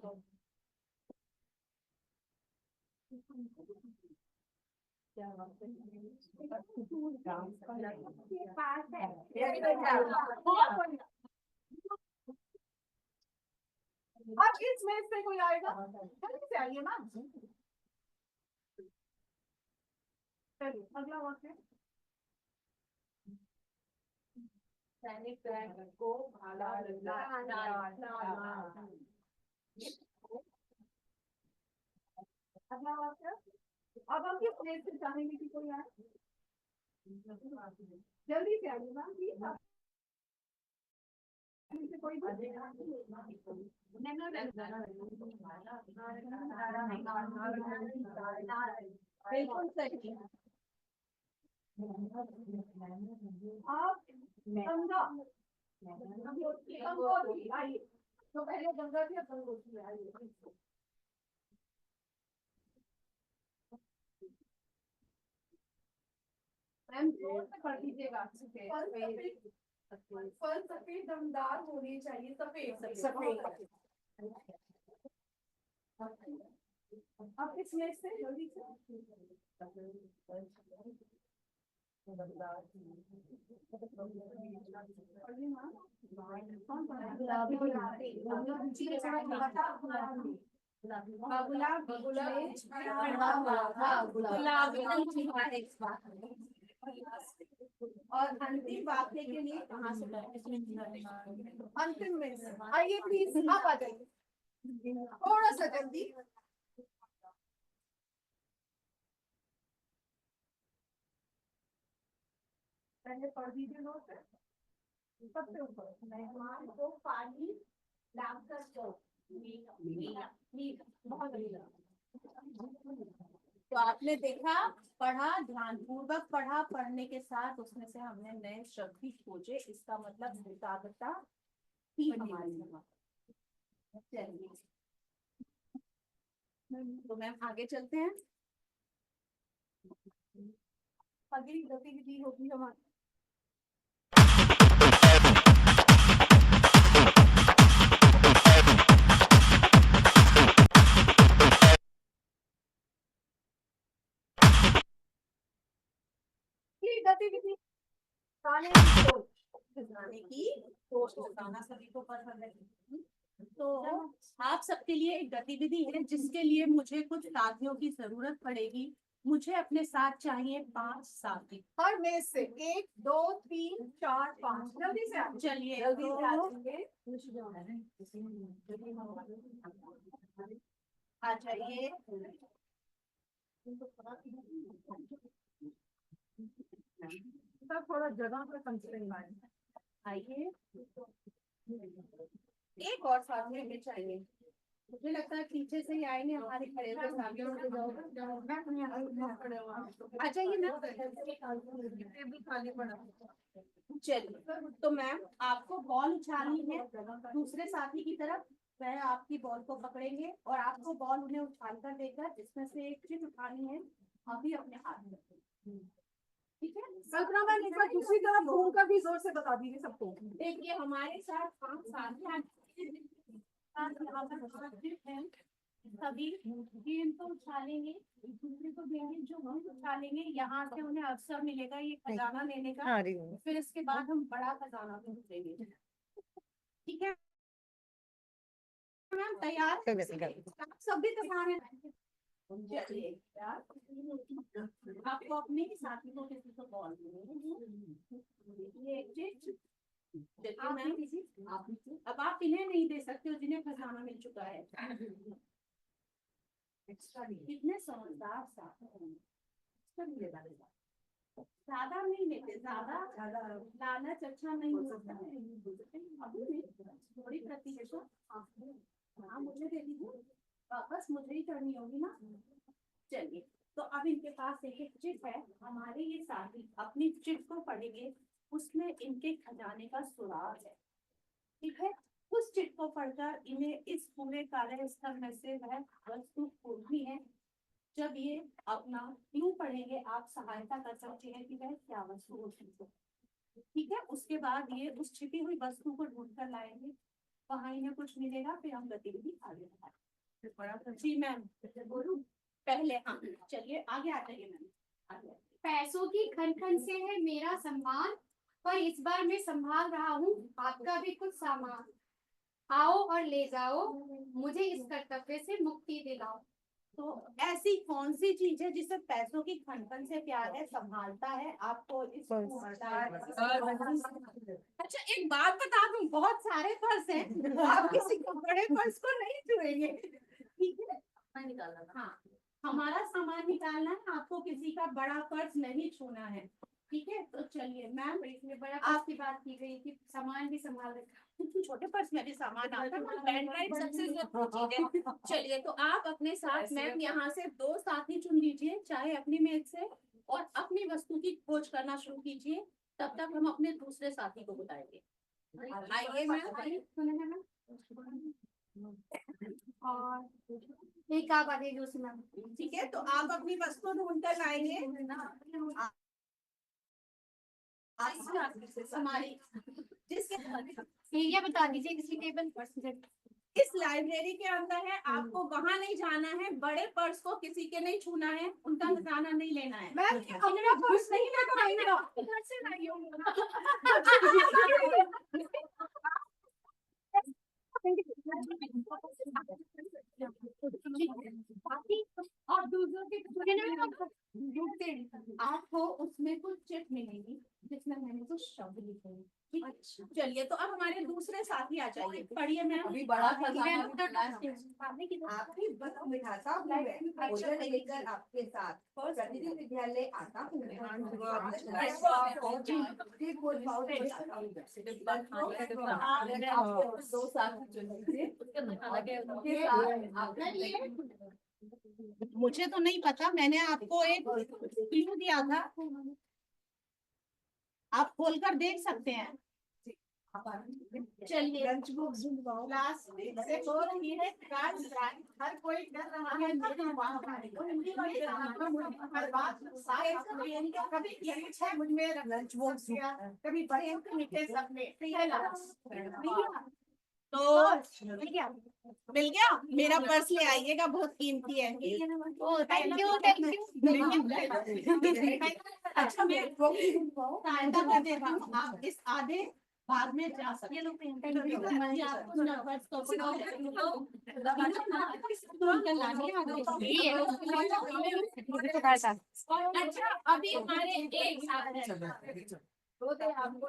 अब इस मेज पे कोई आएगा, जल्दी से आइए ना। चलिए अगला वाक्य। सैनिक बैंक को भाला अगला वाक्य। अब हम किस मेज से चाहेंगे कि कोई आए, जल्दी से आइए मैम प्लीज। कोई बिल्कुल सही। आप गंगा गंगोत्री आइए, तो पहले गंगा थी अब गंगोत्री आइए। मैम जोर से पढ़ दीजिएगा। फल सफेद दमदार होने चाहिए, सफेद सफेद। अब इसमें से जल्दी से और अंतिम वाक्य के लिए कहाँ से अंतिम में से आइए प्लीज आप आ जाइए थोड़ा सा जल्दी। पहले पढ़ दीजिए नोट सबसे ऊपर। मेहमान को पानी लाकर दो। बहुत अच्छा। तो आपने देखा, पढ़ा, ध्यानपूर्वक पढ़ा, पढ़ने के साथ उसमें से हमने नए शब्द भी खोजे, इसका मतलब एकाग्रता ही हमारी है। चलिए तो मैम आगे चलते हैं। अगली गतिविधि होगी हमारी गतिविधि गाने की कोशिश बताना सभी को पसंद है। तो आप सबके लिए एक गतिविधि है जिसके लिए मुझे कुछ साथियों की जरूरत पड़ेगी। मुझे अपने साथ चाहिए 5 साथी। हर मेज से 1 2 3 4 5 जल्दी से आ चलिए जल्दी से आ जाइए। थोड़ा जगह पर कंस्ट्रेंट आइए, एक और साथी हमें चाहिए। मुझे लगता है पीछे से ही आएंगे हमारे खड़े हुए सामने उनके जाओ। अच्छा ये भी खाली पड़ा। चलिए तो मैम आपको बॉल उछालनी है दूसरे साथी की तरफ। वह आपकी बॉल को पकड़ेंगे और आपको बॉल उन्हें उछाल कर देकर जिसमें से एक चीज उठानी है अभी अपने हाथ में। ठीक है कल्पना मैम एक बार दूसरी तरफ घूम कर भी जोर से बता दीजिए सबको। देखिए हमारे साथ 5 साथी हैं। सभी गेंद को उछालेंगे एक दूसरे को देंगे जो हम उछालेंगे यहाँ से उन्हें अवसर मिलेगा ये खजाना लेने का। हाँ रही हूँ। फिर इसके बाद हम बड़ा खजाना भी देंगे। ठीक है मैम तैयार आप सभी तैयार हैं। चलिए आपको अपने ही साथी को किसी को बॉल ये एक चीज। चलिए मैम अब आप इन्हें नहीं दे सकते हो जिन्हें खजाना मिल चुका है। कितने समझदार साथी ज्यादा नहीं लेते ज्यादा लालच अच्छा नहीं होता है। अभी नहीं थोड़ी प्रतिशत हाँ मुझे दे दीजिए वापस मुझे ही करनी होगी ना। चलिए तो अब इनके पास एक चिट है हमारे ये साथी अपनी चिट को पढ़ेंगे उसमें इनके खजाने का सुराग है। ठीक है उस चिट को पढ़कर इन्हें इस पूरे कार्य स्थल में से वह वस्तु खोजनी है। जब ये अपना क्यों पढ़ेंगे आप सहायता कर सकते हैं कि वह क्या वस्तु हो सकती है। ठीक है उसके बाद ये उस छिपी हुई वस्तु को ढूंढ कर लाएंगे वहां इन्हें कुछ मिलेगा फिर हम गतिविधि आगे बढ़ाएंगे। जी मैम बोलूं पहले हाँ चलिए आगे आ जाइए मैम आगे। पैसों की खन खन से है मेरा सम्मान पर इस बार मैं संभाल रहा हूँ आपका भी कुछ सामान। आओ और ले जाओ मुझे इस कर्तव्य से मुक्ति दिलाओ। तो ऐसी कौन सी चीज है जिसे पैसों की खनखन से प्यार है संभालता है आपको इस अच्छा एक बात बता दूं बहुत सारे पर्स हैं आप किसी को बड़े पर्स को नहीं छुएंगे। ठीक है हाँ हमारा सामान निकालना है आपको किसी का बड़ा पर्स नहीं छूना है। ठीक है तो चलिए मैम इसमें बड़ा पर्स की बात की गई कि सामान भी संभाल रखा छोटे पर्स में भी सामान आता है पेन ड्राइव सबसे जरूरी चीज है। चलिए तो आप अपने साथ मैम यहाँ से 2 साथी चुन लीजिए चाहे अपनी मेज से और अपनी वस्तु की खोज करना शुरू कीजिए तब तक हम अपने दूसरे साथी को बुलाएंगे। आइए मैम और एक आप आगे दूसरी मैम। ठीक है तो आप अपनी वस्तु ढूंढ कर लाएंगे हमारी जिसके ये बता दीजिए किसी टेबल पर इस लाइब्रेरी के अंदर है आपको वहां नहीं जाना है बड़े पर्स को किसी के नहीं छूना है उनका खजाना नहीं लेना है। मैम अपना पर्स नहीं लेकर और दूसरों के आपको उसमें कुछ चिट मिलेगी जिसमें मैंने कुछ शब्द लिखे हैं। ठीक है चलिए तो अब हमारे दूसरे साथी आ जाइए पढ़िए मैम। अभी बड़ा आपकी बस बिठाता हूँ मैं भोजन लेकर आपके साथ प्रतिदिन विद्यालय आता हूँ दो साथ मुझे तो नहीं पता मैंने आपको एक क्लू दिया था आप खोलकर देख सकते हैं। चलिए लंच बॉक्स क्लास से हो रही है हर कोई कर रहा है हर बात कभी मुझमें लंच बॉक्स कभी बड़े मीठे सपने तो मिल गया मेरा पर्स ले आइएगा बहुत कीमती है। थैंक यू अच्छा मैं सहायता कर दे रहा हूँ आप इस आधे भाग में जा सकते अच्छा अभी हमारे एक साथ आपको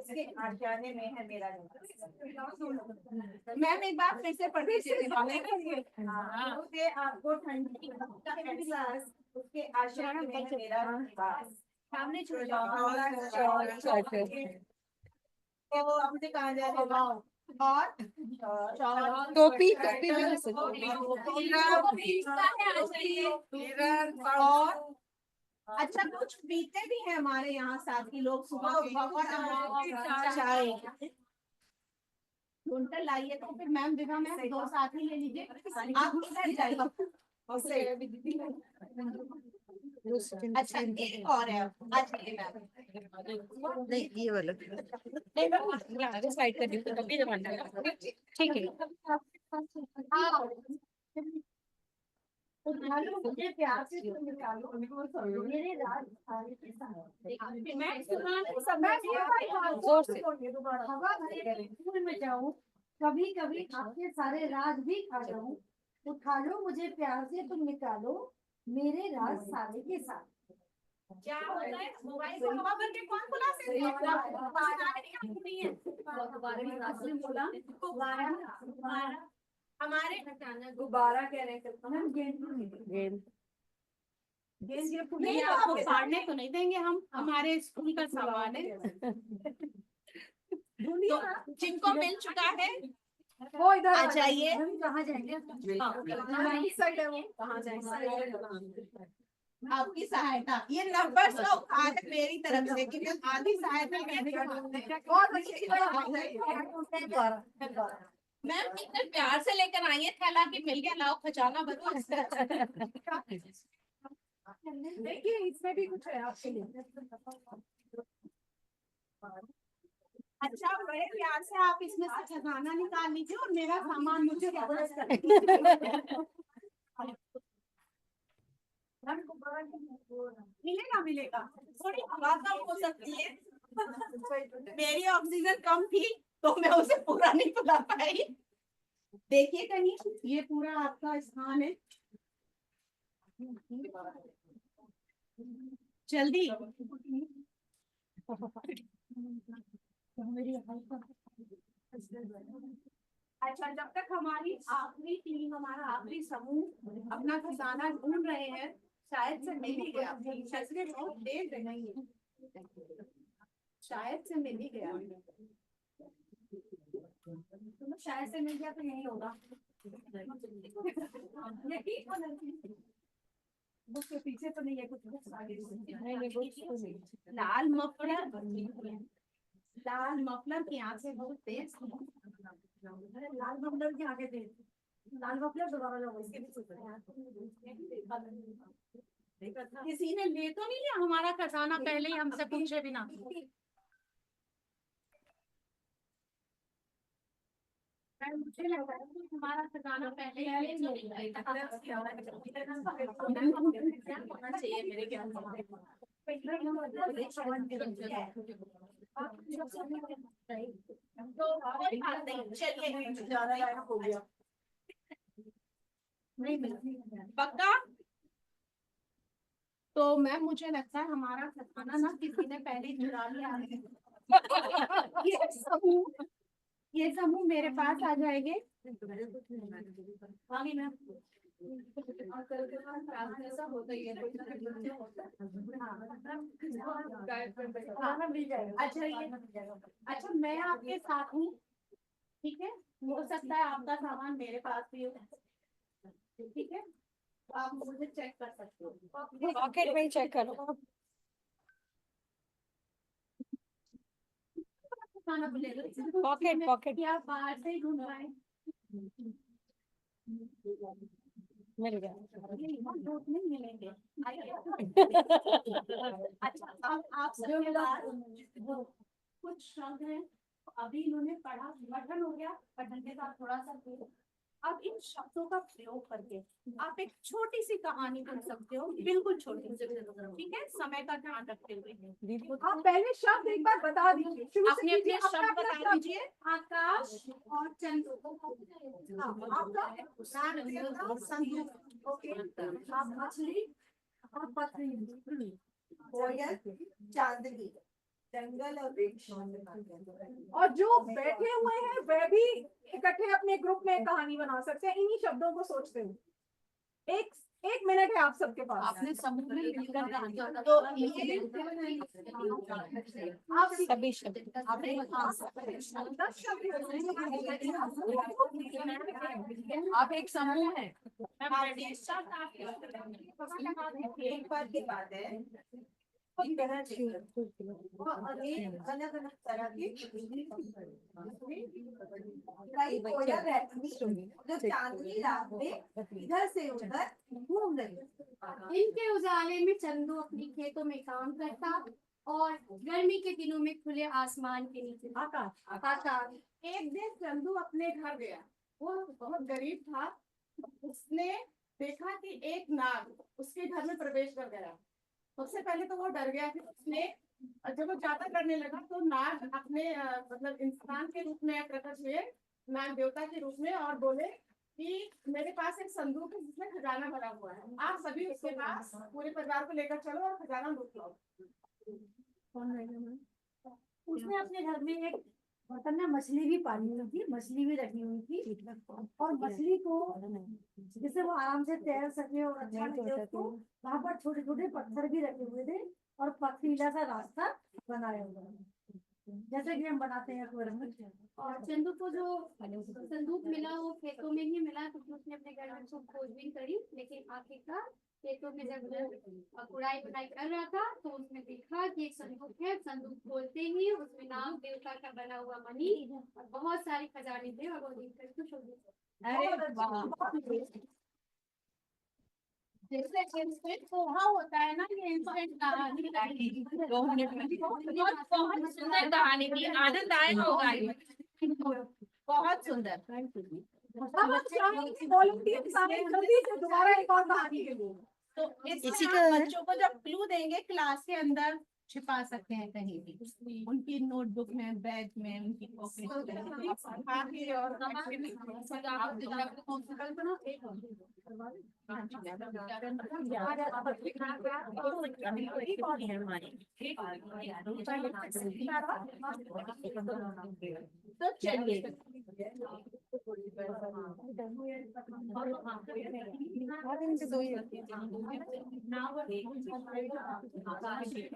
उसके आने में है मेरा मैम एक बार फिर से पढ़ दीजिए आपको ठंडी उसके आशा में है मेरा सामने छूट जाओ तो हमसे कहाँ जा रहे और टोपी टोपी भी हो सकती और अच्छा कुछ पीते भी हैं हमारे यहाँ साथी लोग सुबह चाय ढूंढकर लाइए। तो फिर मैम विभा मैम 2 साथी ले लीजिए, आप किधर जाइए। अच्छा एक और है, अच्छा ये मैम नहीं ये वाला साइड कर दी ठीक है। मुझे प्यार से तुम निकालो मेरे राज सारे के सारे। मैं जोर से हवा भरे फूल में जाऊं, कभी कभी आपके सारे राज भी खा जाऊं। उठा लो मुझे प्यार से तुम निकालो मेरे राज सारे के साथ। क्या होता है मोबाइल को हवा भर के कौन बुला सकते हैं? हमारे गुब्बारा कह रहे हैं नहीं आपको फाड़ने तो नहीं देंगे हम, हमारे स्कूल का सामान है। तो जिनको मिल चुका है वो इधर आ जाइए। कहाँ जाएंगे? इस साइड है वो, कहाँ जाएंगे? आपकी सहायता ये नंबर तो है मेरी तरफ से कि मैं आधी सहायता करने का बहुत अच्छी मैम इतने प्यार से लेकर आई है थैला कि मिल गया, लाओ खजाना भरो। देखिए इसमें भी कुछ है आपके लिए। अच्छा बड़े प्यार से आप इसमें से खजाना निकाल लीजिए और मेरा सामान मुझे वापस कर मिलेगा मिलेगा, थोड़ी हवा कम हो सकती है। मेरी ऑक्सीजन कम थी तो मैं उसे पूरा नहीं पिला पाई। देखिए कहीं ये पूरा आपका स्थान है, जल्दी अच्छा जब तक हमारी आखिरी टीम हमारा आखिरी समूह अपना खजाना ढूंढ रहे हैं, शायद से मिल ही गया। फैसले बहुत देर नहीं है, शायद से मिल ही गया। शायद से मिल गया तो यही होगा। बुक के पीछे तो नहीं है कुछ, बुक्स आगे लाल मफलर की आंखें बहुत तेज थी। लाल मफलर के आगे थे, लाल मफलर दोबारा जाओ इसके पीछे। किसी ने ले तो नहीं लिया हमारा खजाना पहले ही हमसे पूछे बिना? मुझे लग रहा है कि हमारा खजाना पहले ही होना चाहिए मेरे ख्याल से। तो कोई बात नहीं, चलिए हो गया पक्का। तो मैम मुझे लगता है हमारा खजाना ना किसी ने पहले ही चुरा लिया है। ये समूह मेरे पास आ जाएंगे। हाँ मैम ऐसा होता ही है। अच्छा मैं आपके साथ हूँ, ठीक है? हो सकता है आपका सामान मेरे पास भी हो, ठीक है? तो आप मुझे चेक कर सकते हो, पॉकेट में चेक करो। पॉकेट पॉकेट क्या बाहर से ही ढूंढ पाए? मिल गया। नहीं मिलेंगे। अच्छा अब आप कुछ शब्द हैं अभी इन्होंने पढ़ा, पठन हो गया, पठन के साथ थोड़ा सा अब इन शब्दों का प्रयोग करके आप एक छोटी सी कहानी बन सकते हो, बिल्कुल छोटी सी, ठीक है? समय का ध्यान रखते हुए आप पहले शब्द एक बार बता दीजिए, शुरू से अपने कीजिए, अपने शब्द अपना बता दीजिए। आकाश और चंद्र। आप मछली और पथरी, कोयल, चांदनी, जंगल और वृक्ष। और जो बैठे हुए हैं वह भी इकट्ठे अपने ग्रुप में कहानी बना सकते हैं इन्हीं शब्दों को सोचते हुए। एक मिनट है आप सबके पास। आपने समूह में मिलकर कहानियां तो आप सभी शब्द आप एक समूह है। एक बार की बात है, अलग अलग तरह की कई कोयला रहती जो चांदनी रात में इधर से उधर घूम रही। इनके उजाले में चंदू अपने खेतों में काम करता और गर्मी के दिनों में खुले आसमान के नीचे आकाश। एक दिन चंदू अपने घर गया। वो बहुत गरीब था। उसने देखा कि एक नाग उसके घर में प्रवेश कर गया। सबसे पहले तो वो डर गया कि उसने जब वो ज्यादा करने लगा तो नाग अपने मतलब इंसान के रूप में प्रकट हुए, नाग देवता के रूप में, और बोले कि मेरे पास एक संदूक है जिसमें खजाना भरा हुआ है, आप सभी उसके पास पूरे परिवार को लेकर चलो और खजाना लूट लो। उसने अपने घर में एक बर्तन में मछली भी पाली हुई थी, मछली भी रखी हुई थी, और मछली को जिससे वो आराम से तैर सके और अच्छा लगे उसको, वहाँ पर छोटे छोटे पत्थर भी रखे हुए थे और पथरीला सा रास्ता बनाया हुआ है, जैसे कि हम बनाते हैं अकबर में। और चंदू को जो संदूक मिला वो खेतों में ही मिला, क्योंकि उसने अपने घर में खूब खोजबीन करी, लेकिन आखिरकार खेतों में जब वो कुड़ाई बुनाई कर रहा था तो उसने देखा कि एक संदूक है। संदूक खोलते ही उसमें नाग देवता का बना हुआ मणि और बहुत सारे खजाने थे, और वो देखकर खुश हो गई। अरे वाह, जैसे इंस्टेंट पोहा होता है ना, ये इंस्टेंट कहानी 2 मिनट में बहुत सुंदर कहानी थी, आनंद आया होगा ये। बहुत सुंदर। दोबारा एक और कहानी के लिए तो इसी इसमें का आप है। बच्चों को जब क्लू देंगे क्लास के अंदर छिपा सकते हैं कहीं भी, उनकी नोटबुक में, बैग में, उनकी पॉकेट में। और तो चलिए,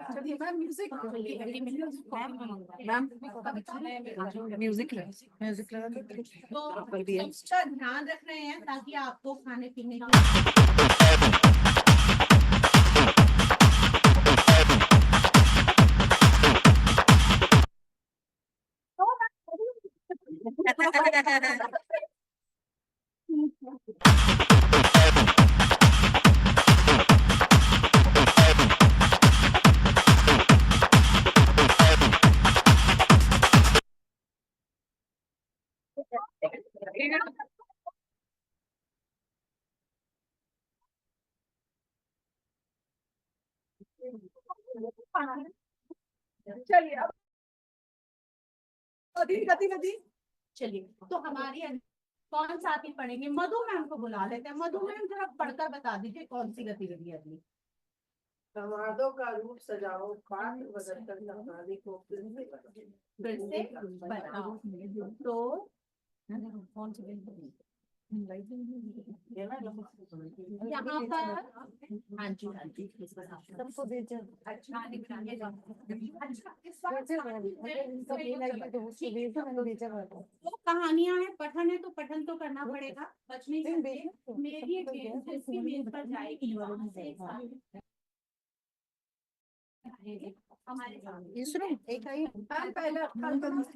चलिए मैम म्यूजिक म्यूजिक म्यूजिक लगा के तो इसका ध्यान रख रहे हैं ताकि आपको खाने पीने की चलिए अब गतिविधि। चलिए, तो हमारी कौन सा आती पढ़ेंगे? मधु मैम को बुला लेते हैं। मधु मैम जरा पढ़कर बता दीजिए कौन सी गतिविधि है अगली। संवादों का रूप सजाओ, पाठ बदलकर कहानी को फिर से बताओ। तो कौन सी यहाँ पर, हाँ जी हाँ जी, सबको भेजा। अच्छा वो कहानियां हैं, पठन है तो पठन तो करना पड़ेगा, बच नहीं सकते। मेरी एक बेंच इसकी मेज पर जाएगी, वहाँ से एक साथ हमारे सामने। ये सुनो, एक आई पहले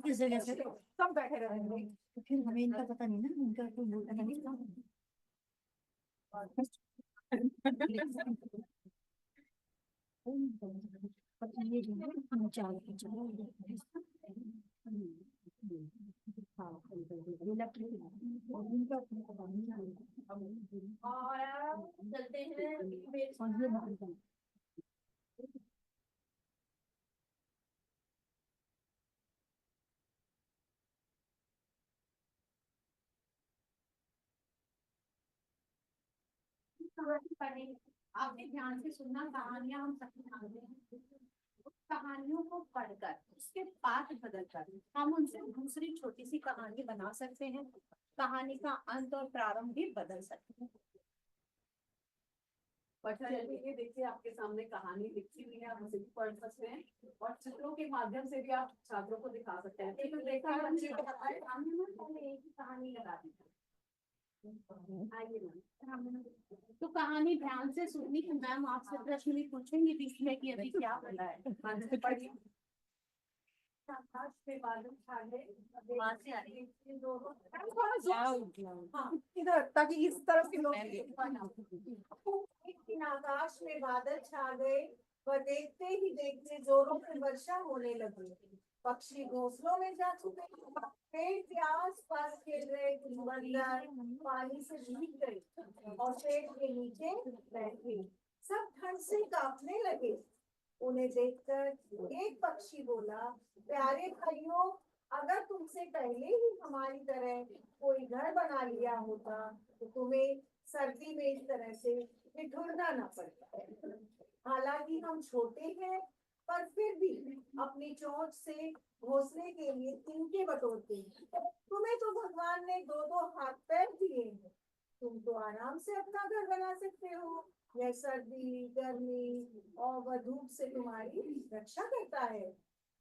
किस जगह से, सब बैठे रहेंगे। तो फिर हमें इनका पता नहीं ना, इनका कोई बोलता नहीं। ये जो है हम चार और चलते हैं पढ़ेंगे। आपने ध्यान से सुनना, कहानियां हम सब सुनाते हैं। उस कहानियों को पढ़कर उसके पाठ बदलकर हम उनसे दूसरी छोटी सी कहानी बना सकते हैं। कहानी का अंत और प्रारंभ भी बदल सकते हैं। पढ़ने के लिए देखिए आपके सामने कहानी लिखी हुई है, आप उसे भी पढ़ सकते हैं और चित्रों के माध्यम से भी आप छात्रों को दिखा सकते हैं। तो देखा बच्चे को बताए, हमने ना पहले एक ही कहानी लगा दी थी। आइए मैम। तो कहानी ध्यान से सुननी, मैम आपसे प्रश्न भी पूछेंगी बीच में कि अभी क्या हो रहा है। पढ़िए। आकाश पे बादल छा गए, वहाँ से आ रही है। हाँ, इधर ताकि इस तरफ के लोग एक दिन आकाश में बादल छा गए, वह देखते ही देखते जोरों से वर्षा होने लगी। पक्षी घोंसलों में जा चुके, पेड़ के आस पास खेल रहे बंदर पानी से भीग गए और पेड़ के नीचे बैठे। सब ठंड से कांपने लगे। उन्हें देखकर एक पक्षी बोला, प्यारे भाइयों, अगर तुमसे पहले ही हमारी तरह कोई घर बना लिया होता तो तुम्हें सर्दी में इस तरह से ठिठुरना न पड़ता। हालांकि हम छोटे हैं, पर फिर भी अपनी चोंच से घोंसले के लिए तिनके बटोरते हैं। तुम्हें तो भगवान ने दो दो हाथ पैर दिए हैं, तुम तो आराम से अपना घर बना सकते हो। यह सर्दी, गर्मी और वह धूप से तुम्हारी रक्षा करता है।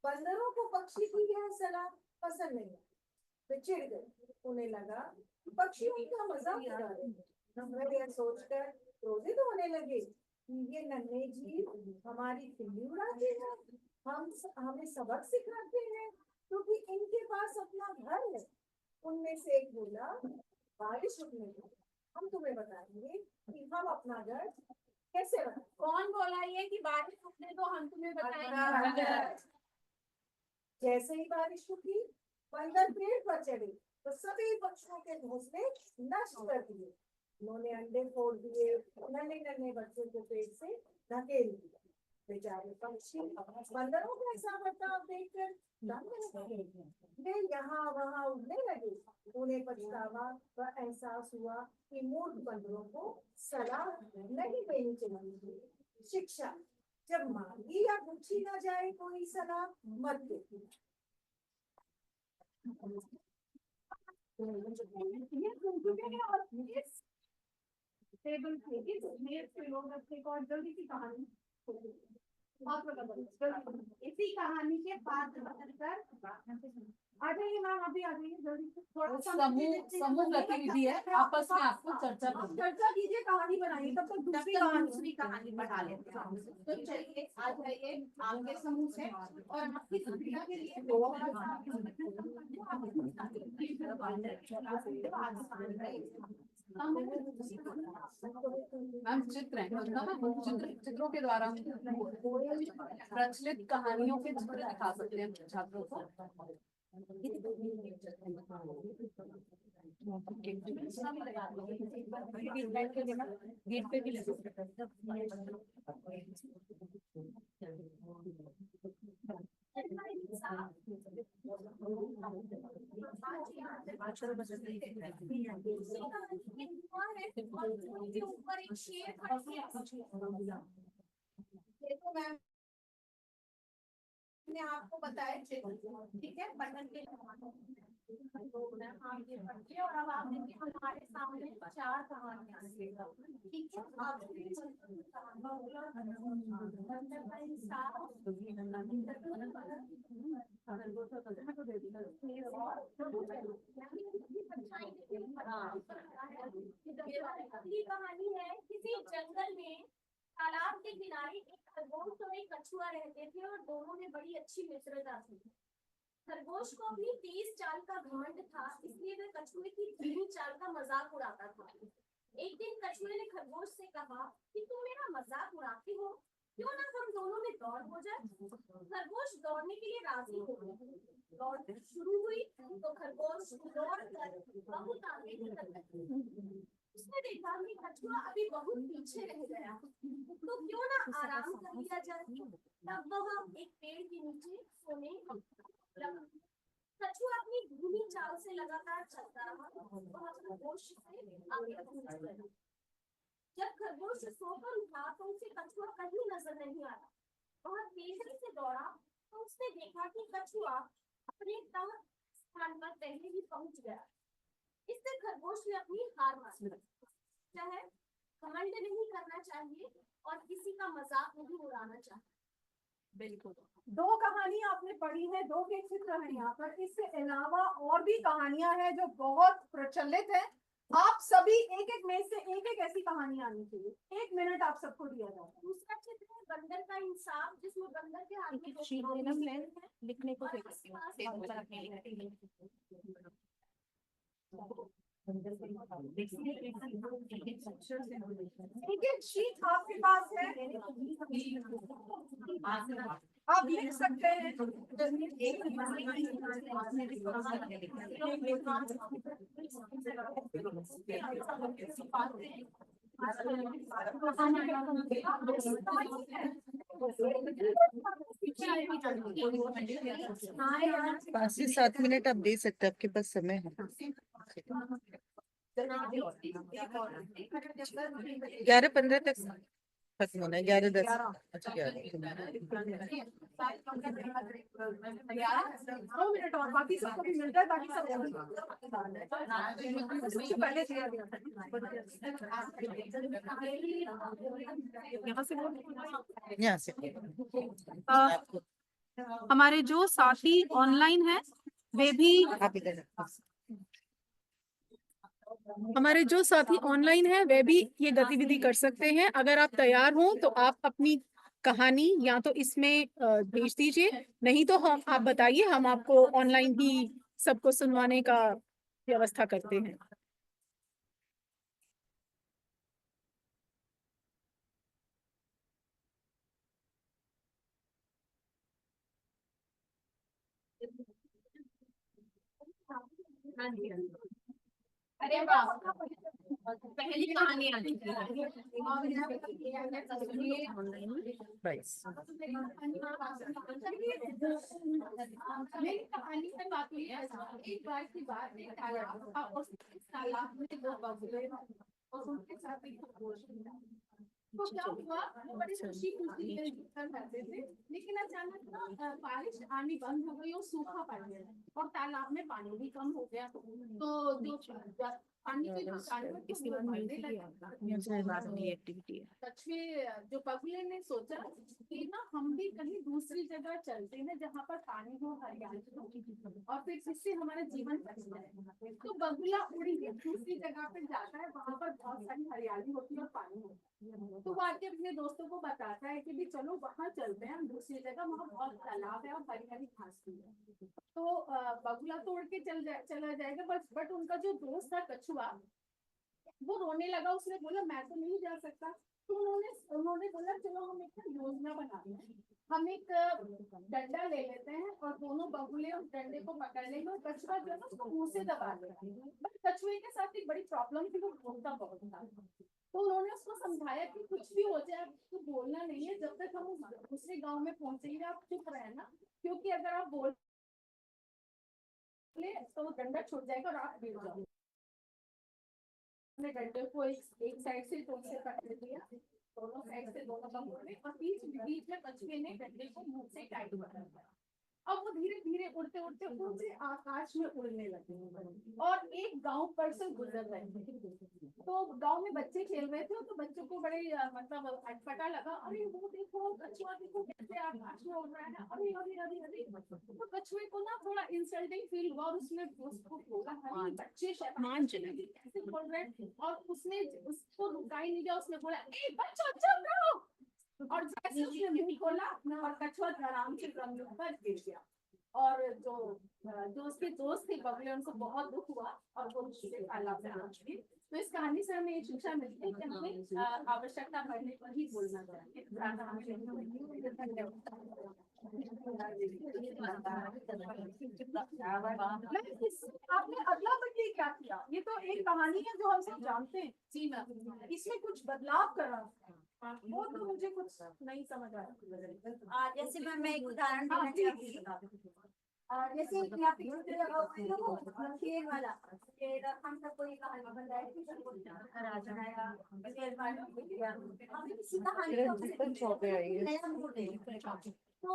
बंदरों को पक्षी की यह सलाह पसंद नहीं, वे चिढ़ गए। उन्हें लगा कि पक्षी उनका मजाक उड़ा रहे हैं। वे यह सोचकर क्रोधित होने लगे कि ये नन्हे जीव हमारी खिल्ली उड़ाते हैं, हमें सबक सिखाते हैं, क्योंकि इनके पास अपना घर है। उनमें से एक बोला, बारिश रुकने दो, हम तुम्हें बताएंगे कि हम अपना घर कैसे बनाएं। कौन बोला ये कि बारिश रुकने दो, हम तुम्हें बताएंगे। जैसे ही बारिश रुकी, बंदर पेड़ पर चढ़े तो सभी पक्षियों के घोंसले नष्ट कर दिए। उन्होंने अंडे फोड़ दिए, नन्हे नन्हे बच्चों को पेड़ से धकेल दिया। बेचारे पक्षी बंदरों का ऐसा बर्ताव देखकर दंग रह गए। वे यहाँ वहाँ उड़ने लगे। उन्हें पछतावा व एहसास हुआ कि मूर्ख बंदरों को सलाह नहीं देनी चाहिए। शिक्षा, जब मांगी या पूछी ना जाए कोई सलाह मत दो। टेबल पे इस मेज पे लोग रखते हैं और जल्दी की कहानी इसी कहानी के पात्र बदलकर आ जाइए मैम, अभी आ जाइए जल्दी से। थोड़ा समूह गतिविधि है, आपस में आपको चर्चा करनी है। चर्चा कीजिए, कहानी बनाइए, तब तक दूसरी कहानी बढ़ा लेते हैं। तो चलिए आ जाइए आपके समूह से और आपकी सुविधा के लिए मैम चित्र है, चित्रों के द्वारा प्रचलित कहानियों के चित्र दिखा सकते हैं छात्रों को। गेट पे भी लगा ऊपर एक शेर खड़ा है। देखो मैम ने आपको बताया चित्र, ठीक है, बटन के तो मैम आप ये पढ़िए और अब आप देखिए हमारे सामने 4 कहानियां हैं, ठीक है। आप अगली कहानी है, किसी जंगल में तालाब के किनारे एक खरगोश और एक कछुआ रहते थे और दोनों में बड़ी अच्छी मित्रता थी। खरगोश को अपनी तेज चाल का घमंड था, इसलिए वह कछुए की धीमी चाल का मजाक उड़ाता था। एक दिन कछुए ने खरगोश से कहा कि तुम मेरा मजाक उड़ाते हो, क्यों ना हम दोनों में दौड़ हो जाए। खरगोश दौड़ने के लिए राजी हो गया। दौड़ शुरू हुई तो खरगोश दौड़कर बहुत आगे निकल गया। उसने देखा कि कछुआ अभी बहुत पीछे रह गया, तो क्यों ना आराम कर लिया जाए। तब वह एक पेड़ के नीचे सोने लगा। कछुआ अपनी धीमी चाल से लगातार चलता रहा। वह खरगोश से आगे पहुंच गया। जब खरगोश सोकर उठा तो उसे कछुआ कहीं नजर नहीं आया। वह तेजी से दौड़ा तो उसने देखा कि कछुआ अपने तय स्थान पर पहले ही पहुंच गया। इससे खरगोश ने अपनी हार मान ली। घमंड नहीं करना चाहिए और किसी का मजाक नहीं उड़ाना चाहिए। बिल्कुल। दो कहानी आपने पढ़ी है, दो के चित्र हैं यहाँ पर। इसके अलावा और भी कहानियां हैं जो बहुत प्रचलित है। आप सभी एक एक में से एक एक ऐसी कहानी आनी चाहिए। 1 मिनट आप सबको दिया जाता है। दूसरा चित्र है बंदर का इंसाफ, जिसमें बंदर के हाथ में शीट देना प्लेन लिखने को और फिर आसपास टेबल पर रखने के लिए। एक एक शीट आपके पास है, आप लिख सकते हैं। हाँ 5 से 7 मिनट आप दे सकते हैं, आपके पास समय है। 11:15 तक खत्म होना है। 11:10। अच्छा 2 मिनट और बाकी सबको भी मिलता है, ताकि सब पहले दिया गया था। यहाँ से हमारे जो साथी ऑनलाइन है वे भी आप इधर हमारे जो साथी ऑनलाइन है वे भी ये गतिविधि कर सकते हैं। अगर आप तैयार हो तो आप अपनी कहानी या तो इसमें भेज दीजिए, नहीं तो हम आप बताइए, हम आपको ऑनलाइन ही सबको सुनवाने का व्यवस्था करते हैं। अरे वाह, पहली कहानी आनी चाहिए। मेरी कहानी से बात हुई है। एक बार की बात है, तालाब था, उस तालाब में 2 बगुले और उनके साथ एक खरगोश था। तो क्या हुआ, वो बड़ी खुशी खुशी रहते थे, लेकिन अचानक ना बारिश आनी बंद हो गई और सूखा पड़ गया और तालाब में पानी भी कम हो गया। तो जो पानी के जो जानवर थे वो मरने लगे। एक्टिविटी है। कछुए जो बगुले ने सोचा कि ना हम भी कहीं दूसरी जगह चलते हैं जहाँ पर पानी हो, हरियाली हो, और फिर जिससे हमारा जीवन बच जाए। तो बगुला उड़ी के दूसरी जगह पे जाता है, वहाँ पर बहुत सारी हरियाली होती है और पानी होता है। तो वो आके अपने दोस्तों को बताता है कि भी चलो वहाँ चलते हैं, हम दूसरी जगह, वहाँ बहुत तालाब है और हरी हरी घास भी है। तो बगुला तो उड़ के चला जाएगा, बट उनका जो दोस्त था कछुआ, वो रोने लगा। उसने बोला मैं तो नहीं जा सकता। तो उन्होंने बोला चलो हम एक योजना बनाते हैं, हम एक डंडा ले लेते हैं और दोनों बगुले उस डंडे को पकड़ लेंगे और कछुआ जो है ना उसको मुंह से दबा देगा। बट कछुए के साथ एक बड़ी प्रॉब्लम थी, वो बोलता बहुत था। तो उन्होंने उसको समझाया कि कुछ भी हो जाए आपको बोलना नहीं है, जब तक हम दूसरे गाँव में पहुंचेंगे आप चुप रहना, क्योंकि अगर आप बोल तो डंडा छूट जाएगा और आप गिर जाओगे। डंडे को एक साइड से पकड़ लिया, दोनों साइड से दोनों बगुले, और बीच में कछुए ने डंडे को मुंह से टाइट कर दिया। अब वो धीरे धीरे उड़ते उड़ते ऊंचे आकाश में उड़ने लगे और एक गांव पर से गुजर रहे थे। तो गांव में बच्चे खेल रहे थे, तो बच्चों को बड़े मतलब अटपटा लगा, अरे वो देखो कछुआ देखो कैसे आकाश में उड़ रहा है, अरे अरे अरे अरे। तो कछुए को ना थोड़ा इंसल्टिंग फील हुआ और उसने उसको बोला अरे बच्चे शैतान कैसे बोल रहे हैं, और उसने उसको रुका ही नहीं गया। उसने बोला ए बच्चों चुप रहो, और जैसे उसने मुंह खोला और कछुआ आराम से जमीन पर गिर गया। और जो उसके दोस्त थे बगुले, उनको बहुत दुख हुआ और वो तालाब में पहुंच गए। तो इस कहानी से हमें ये शिक्षा मिलती है कि हमें आवश्यकता पड़ने पर ही बोलना चाहिए। आपने अगला बच्चे क्या किया? ये तो एक कहानी है जो हम सब जानते हैं। जी मैम, इसमें कुछ बदलाव करा, वो तो मुझे कुछ नहीं समझ आया। जैसे मैं एक उदाहरण देना चाहती हूँ। जैसे यहाँ पे छोटे लगा हुआ है ना वो शेर वाला शेर हम सबको ये कहानी बताई थी सबको राजा आया शेर वाला हमें किसी कहानी का उससे नया मोड़ दे। तो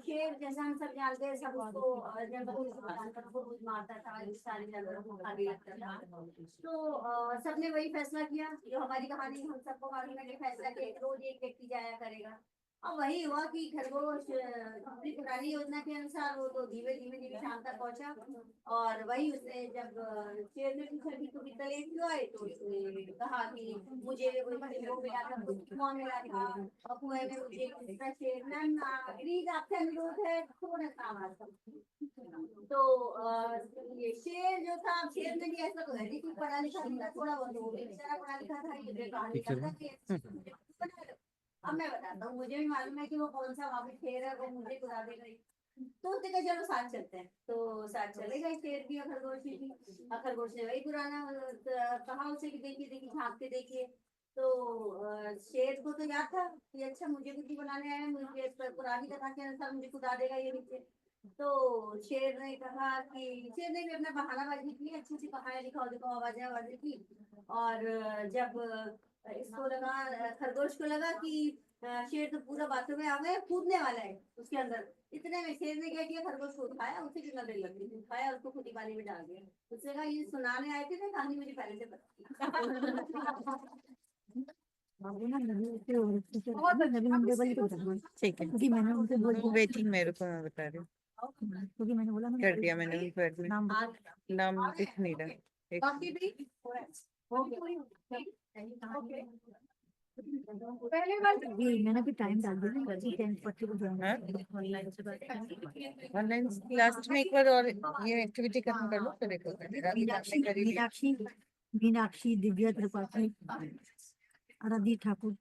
शेर जैसा हम सब जानते हैं सब उसको जंगल से जानवर को रोज मारता था इस सारे जानवरों को खाने लगता था। तो सबने वही फैसला किया जो हमारी कहानी हम सबको मालूम है कि फैसला किया कि रोज एक व्यक्ति जाया करेगा। अब वही हुआ कि खरगोश अपनी पुरानी योजना के अनुसार वो तो धीमे धीमे धीमे शाम तक पहुंचा और वही उसने जब शेर ने पूछा कि तुम इतना लेट क्यों आए तो उसने कहा कि मुझे वो मिला था कुआं मिला था और कुएं में मुझे इसका शेर मैम प्लीज आपसे अनुरोध है थोड़ा काम आता। तो ये शेर जो था शेर ने भी ऐसा तो है नहीं कुछ पढ़ा लिखा था थोड़ा बहुत बेचारा पढ़ा लिखा था ये कहानी करता था। अब मैं बताता हूँ मुझे भी मालूम है कि वो कौन सा वहाँ पे शेर है वो मुझे खुदा देगा ही। तो उसने कहा चलो साथ चलते हैं तो साथ चले गए शेर भी और खरगोश भी। और खरगोश ने वही पुराना कहा उसे कि देखिए देखिए झाँक के देखिए। तो शेर को तो याद था कि अच्छा मुझे कुछ ही बनाने आया मुझे पुरानी कथा के अनुसार मुझे खुदा देगा ये नीचे। तो शेर ने कहा कि शेर ने भी अपना बहानाबाजी की अच्छी सी कहानी दिखाओ दिखाओ आवाजें की। और जब इसको लगा खरगोश को लगा कि शेर तो पूरा बाथरूम में आ गया कूदने वाला है उसके अंदर। इतने में शेर ने क्या किया खरगोश को उठाया उसे कितना देर लग गई उठाया उसको खुदी पानी में डाल दिया। उसने कहा ये सुनाने आए थे ना कहानी मुझे पहले से पता ठीक है क्योंकि मैंने उनसे वेटिंग मेरे को मैं बता रही हूँ क्योंकि मैंने बोला कर दिया मैंने उनको एडमिट नाम दिख नहीं रहा एक बाकी भी पहले बार मैंने भी टाइम डाल दिया ऑनलाइन लास्ट में एक बार और ये एक्टिविटी खत्म कर लो फिर एक होता है मीनाक्षी दिव्या त्रिपाठी आराध्य ठाकुर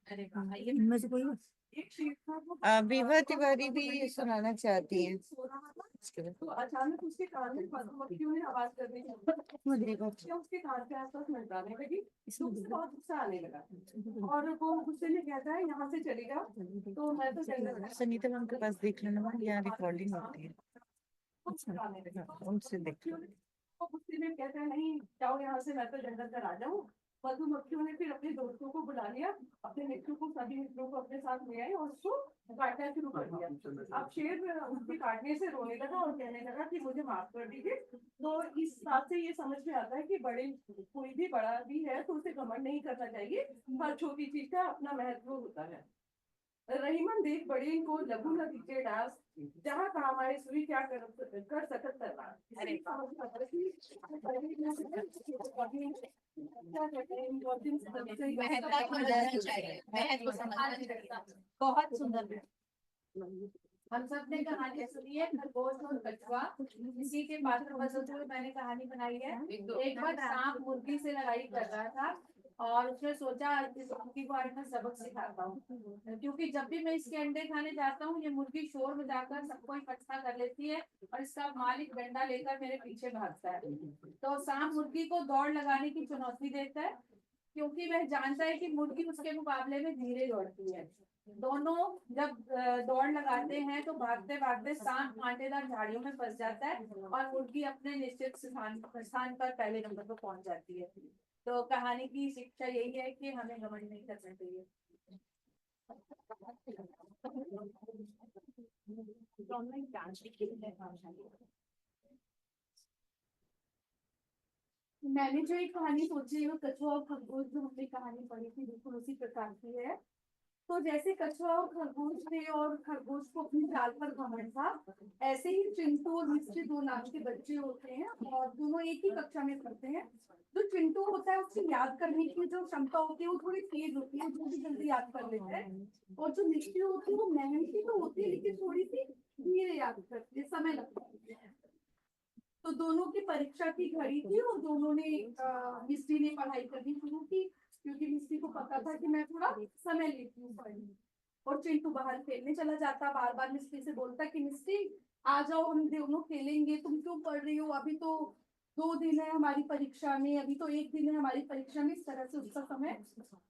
इनमें से कोई विभा तिवारी भी सुनाना चाहती है तो अचानक उसके कान में मधुमक्खियों ने आवाज कर दी उसके कान के आसपास मंडराने लगी तो उसे बहुत गुस्सा आने लगा और वो गुस्से में कहता है यहाँ से चलेगा तो मैं तो सनीता मैम के पास देख लेना मैम यहाँ रिकॉर्डिंग होती है उनसे देख लो वो गुस्से में कहता है नहीं जाओ यहाँ से मैं तो जंगल का राजा हूँ। मधुमक्खियों ने फिर अपने दोस्तों को बुला लिया अपने मित्रों को सभी मित्रों को अपने साथ ले आए और उसको काटना शुरू कर दिया। अब शेर उसके काटने से रोने लगा और कहने लगा कि मुझे माफ कर दीजिए। तो इस बात से ये समझ में आता है कि बड़े कोई भी बड़ा भी है तो उसे घमंड नहीं करना चाहिए हर छोटी चीज का अपना महत्व होता है। रहीमन देख बड़े को लघु नतीजे डांस जहाँ कहा हमारे सुई क्या कर सकत करना। अरे बहुत सुंदर। हम सब ने कहानी सुनी है खरगोश और कछुआ इसी के पात्र बदलते हुए मैंने कहानी बनाई है। एक बार सांप मुर्गी से लड़ाई कर रहा था और उसने सोचा इस मुर्गी को आज मैं सबक सिखाता हूँ क्योंकि जब भी मैं इसके अंडे खाने जाता हूँ ये मुर्गी शोर बजाकर सबको इकट्ठा कर लेती है और इसका मालिक डंडा लेकर मेरे पीछे भागता है। तो सांप मुर्गी को दौड़ लगाने की चुनौती देता है क्योंकि वह जानता है कि मुर्गी उसके मुकाबले में धीरे दौड़ती है। दोनों जब दौड़ लगाते हैं तो भागते भागते सांप कांटेदार झाड़ियों में फंस जाता है और मुर्गी अपने निश्चित स्थान पर पहले नंबर पर पहुंच जाती है। तो कहानी की शिक्षा यही है कि हमें घमंड नहीं करना चाहिए। मैंने जो एक कहानी सोची है वो कछुआ और खरगोश जो हमने कहानी पढ़ी थी बिल्कुल उसी प्रकार की है। तो जैसे कछुआ और खरगोश थे और खरगोश को अपनी चाल पर घमंड था ऐसे ही चिंटू और मिस्टी दो नाम के बच्चे होते हैं और दोनों एक ही कक्षा में पढ़ते हैं। जो चिंटू होता है उसकी याद करने की जो क्षमता होती है वो थोड़ी तेज होती है जो भी जल्दी याद कर लेता है और जो मिस्टी होती है वो मेहनती तो होती है लेकिन थोड़ी सी धीरे याद करती है समय लगता है। तो दोनों की परीक्षा की घड़ी थी और दोनों ने मिस्टी ने पढ़ाई करनी शुरू की क्योंकि मिस्टी को पता था कि मैं थोड़ा समय लेती हूँ पढ़ने। और चिंटू बाहर खेलने चला जाता बार बार मिस्टी से बोलता कि मिस्टी आ जाओ हम दोनों खेलेंगे तुम क्यों पढ़ रही हो अभी तो 2 दिन है हमारी परीक्षा में अभी तो 1 दिन है हमारी परीक्षा में। इस तरह से उसका समय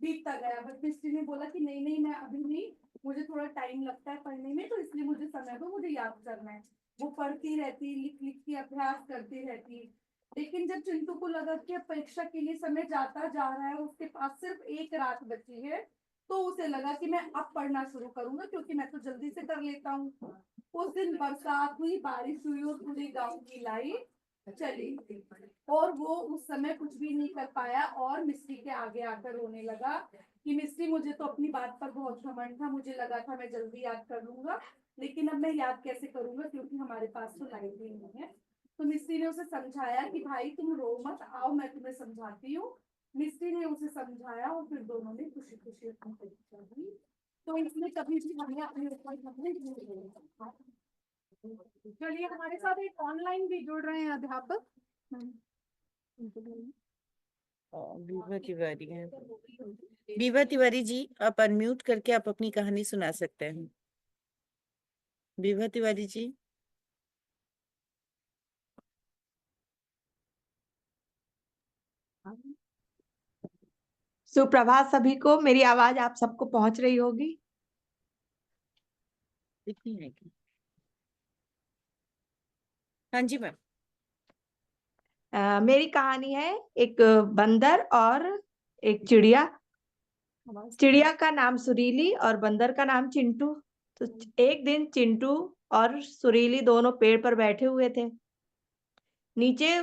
बीतता गया बट मिस्टी ने बोला कि नहीं नहीं मैं अभी नहीं मुझे थोड़ा टाइम लगता है पढ़ने में तो इसलिए मुझे समय दो मुझे याद करना है। वो पढ़ती रहती, लिख लिख के अभ्यास करती रहती। लेकिन जब चिंटू को लगा कि अब परीक्षा के लिए समय जाता जा रहा है, उसके पास सिर्फ एक रात बची है, तो उसे लगा कि मैं अब पढ़ना शुरू करूंगा, क्योंकि मैं तो जल्दी से कर लेता हूँ। उस दिन बरसात हुई, बारिश हुई और पूरे गांव की लाइट चली गई और वो उस समय कुछ भी नहीं कर पाया और मिस्टी के आगे आकर रोने लगा कि मिस्टी, मुझे तो अपनी बात पर बहुत घमंड था, मुझे लगा था मैं जल्दी याद कर लूंगा, लेकिन अब मैं याद कैसे करूंगा क्योंकि हमारे पास तो लाइट भी नहीं है। तो मिस्टी ने उसे समझाया कि भाई तुम रो मत, आओ मैं तुम्हें समझाती हूँ। मिस्टी ने उसे समझाया और फिर दोनों ने खुशी खुशी अपनी परीक्षा दी। तो इसमें कभी भी हमें अपने ऊपर घमंड नहीं होना। चलिए, हमारे साथ एक ऑनलाइन भी जुड़ रहे हैं अध्यापक। विभा तिवारी है। विभा तिवारी जी, आप अनम्यूट करके आप अपनी कहानी सुना सकते हैं। विभा तिवारी जी। सुप्रभात सभी को। मेरी आवाज आप सबको पहुंच रही होगी? इतनी है कि हाँ जी मैम। मेरी कहानी है एक बंदर और एक चिड़िया। चिड़िया का नाम सुरीली और बंदर का नाम चिंटू। तो एक दिन चिंटू और सुरीली दोनों पेड़ पर बैठे हुए थे। नीचे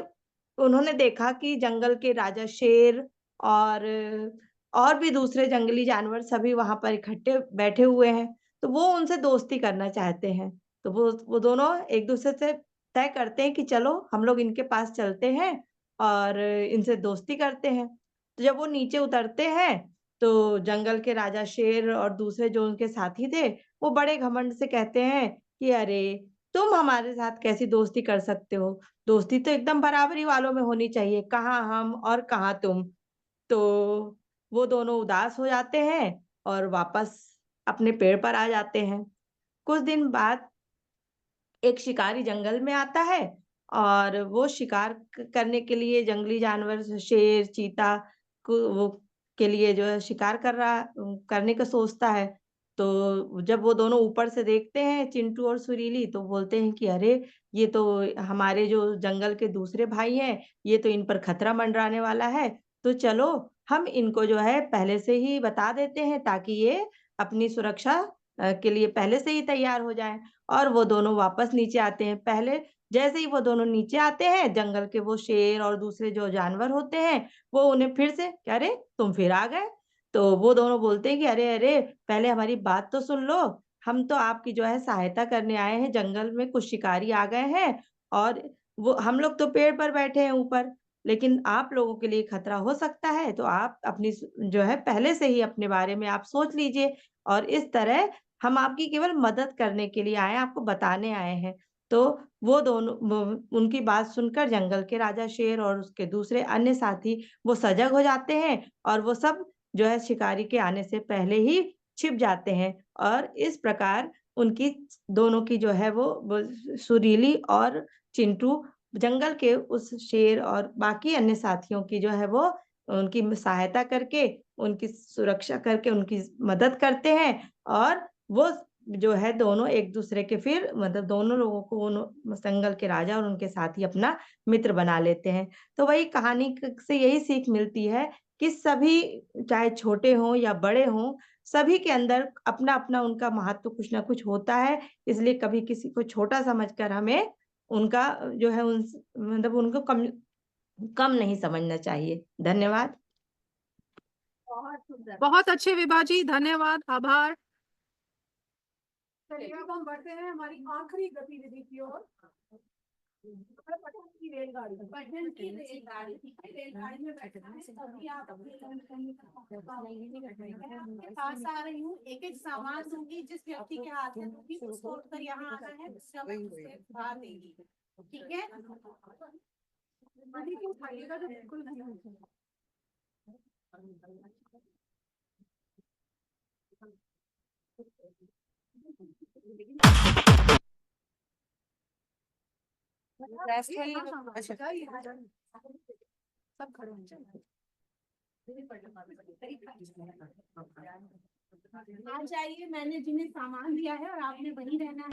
उन्होंने देखा कि जंगल के राजा शेर और भी दूसरे जंगली जानवर सभी वहां पर इकट्ठे बैठे हुए हैं। तो वो उनसे दोस्ती करना चाहते हैं। तो वो दोनों एक दूसरे से तय करते हैं कि चलो हम लोग इनके पास चलते हैं और इनसे दोस्ती करते हैं। तो जब वो नीचे उतरते हैं तो जंगल के राजा शेर और दूसरे जो उनके साथी थे, वो बड़े घमंड से कहते हैं कि अरे, तुम हमारे साथ कैसी दोस्ती कर सकते हो? दोस्ती तो एकदम बराबरी वालों में होनी चाहिए, कहाँ हम और कहाँ तुम। तो वो दोनों उदास हो जाते हैं और वापस अपने पेड़ पर आ जाते हैं। कुछ दिन बाद एक शिकारी जंगल में आता है और वो शिकार करने के लिए जंगली जानवर शेर, चीता को वो के लिए जो है शिकार करने का सोचता है। तो जब वो दोनों ऊपर से देखते हैं चिंटू और सुरीली, तो बोलते हैं कि अरे, ये तो हमारे जो जंगल के दूसरे भाई हैं, ये तो इन पर खतरा मंडराने वाला है। तो चलो हम इनको जो है पहले से ही बता देते हैं ताकि ये अपनी सुरक्षा के लिए पहले से ही तैयार हो जाएं। और वो दोनों वापस नीचे आते हैं। पहले जैसे ही वो दोनों नीचे आते हैं, जंगल के वो शेर और दूसरे जो जानवर होते हैं, वो उन्हें फिर से, अरे तुम फिर आ गए। तो वो दोनों बोलते हैं कि अरे अरे, पहले हमारी बात तो सुन लो। हम तो आपकी जो है सहायता करने आए हैं। जंगल में कुछ शिकारी आ गए हैं और वो हम लोग तो पेड़ पर बैठे हैं ऊपर, लेकिन आप लोगों के लिए खतरा हो सकता है। तो आप अपनी जो है पहले से ही अपने बारे में आप सोच लीजिए और इस तरह हम आपकी केवल मदद करने के लिए आए हैं, आपको बताने आए हैं। तो वो दोनों उनकी बात सुनकर जंगल के राजा शेर और उसके दूसरे अन्य साथी वो सजग हो जाते हैं और वो सब जो है शिकारी के आने से पहले ही छिप जाते हैं। और इस प्रकार उनकी दोनों की जो है वो सुरीली और चिंटू जंगल के उस शेर और बाकी अन्य साथियों की जो है वो उनकी सहायता करके, उनकी सुरक्षा करके उनकी मदद करते हैं और वो जो है दोनों एक दूसरे के फिर मतलब दोनों लोगों को जंगल के राजा और उनके साथी अपना मित्र बना लेते हैं। तो वही कहानी से यही सीख मिलती है कि सभी, चाहे छोटे हों या बड़े हों, सभी के अंदर अपना अपना उनका महत्व कुछ ना कुछ होता है। इसलिए कभी किसी को छोटा समझकर हमें उनका जो है मतलब उनको कम नहीं समझना चाहिए। धन्यवाद। बहुत अच्छे विभा जी, धन्यवाद, आभार। चलिए अब हम बढ़ते हैं हमारी आखिरी गतिविधि की ओर। पटन की रेलगाड़ी। पटन की रेलगाड़ी, रेलगाड़ी में बैठना है, तभी आप आपके पास आ रही हूँ, एक एक सामान दूंगी, जिस व्यक्ति के हाथ में दूंगी उसको उठकर यहाँ आना है, दूसरा उससे बाहर देगी, ठीक है? अभी तो उठाइएगा तो बिल्कुल नहीं उठेगा। अच्छा, सब खड़े हैं। आ जाइए, मैंने जिन्हें सामान दिया है और आपने वहीं रहना है।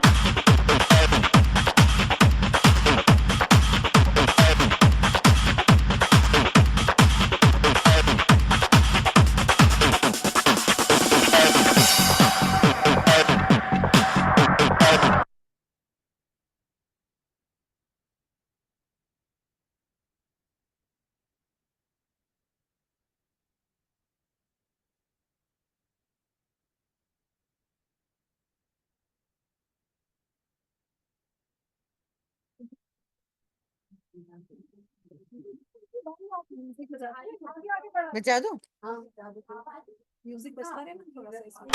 बजा दो। म्यूजिक बजता रहे ना थोड़ा सा इसमें।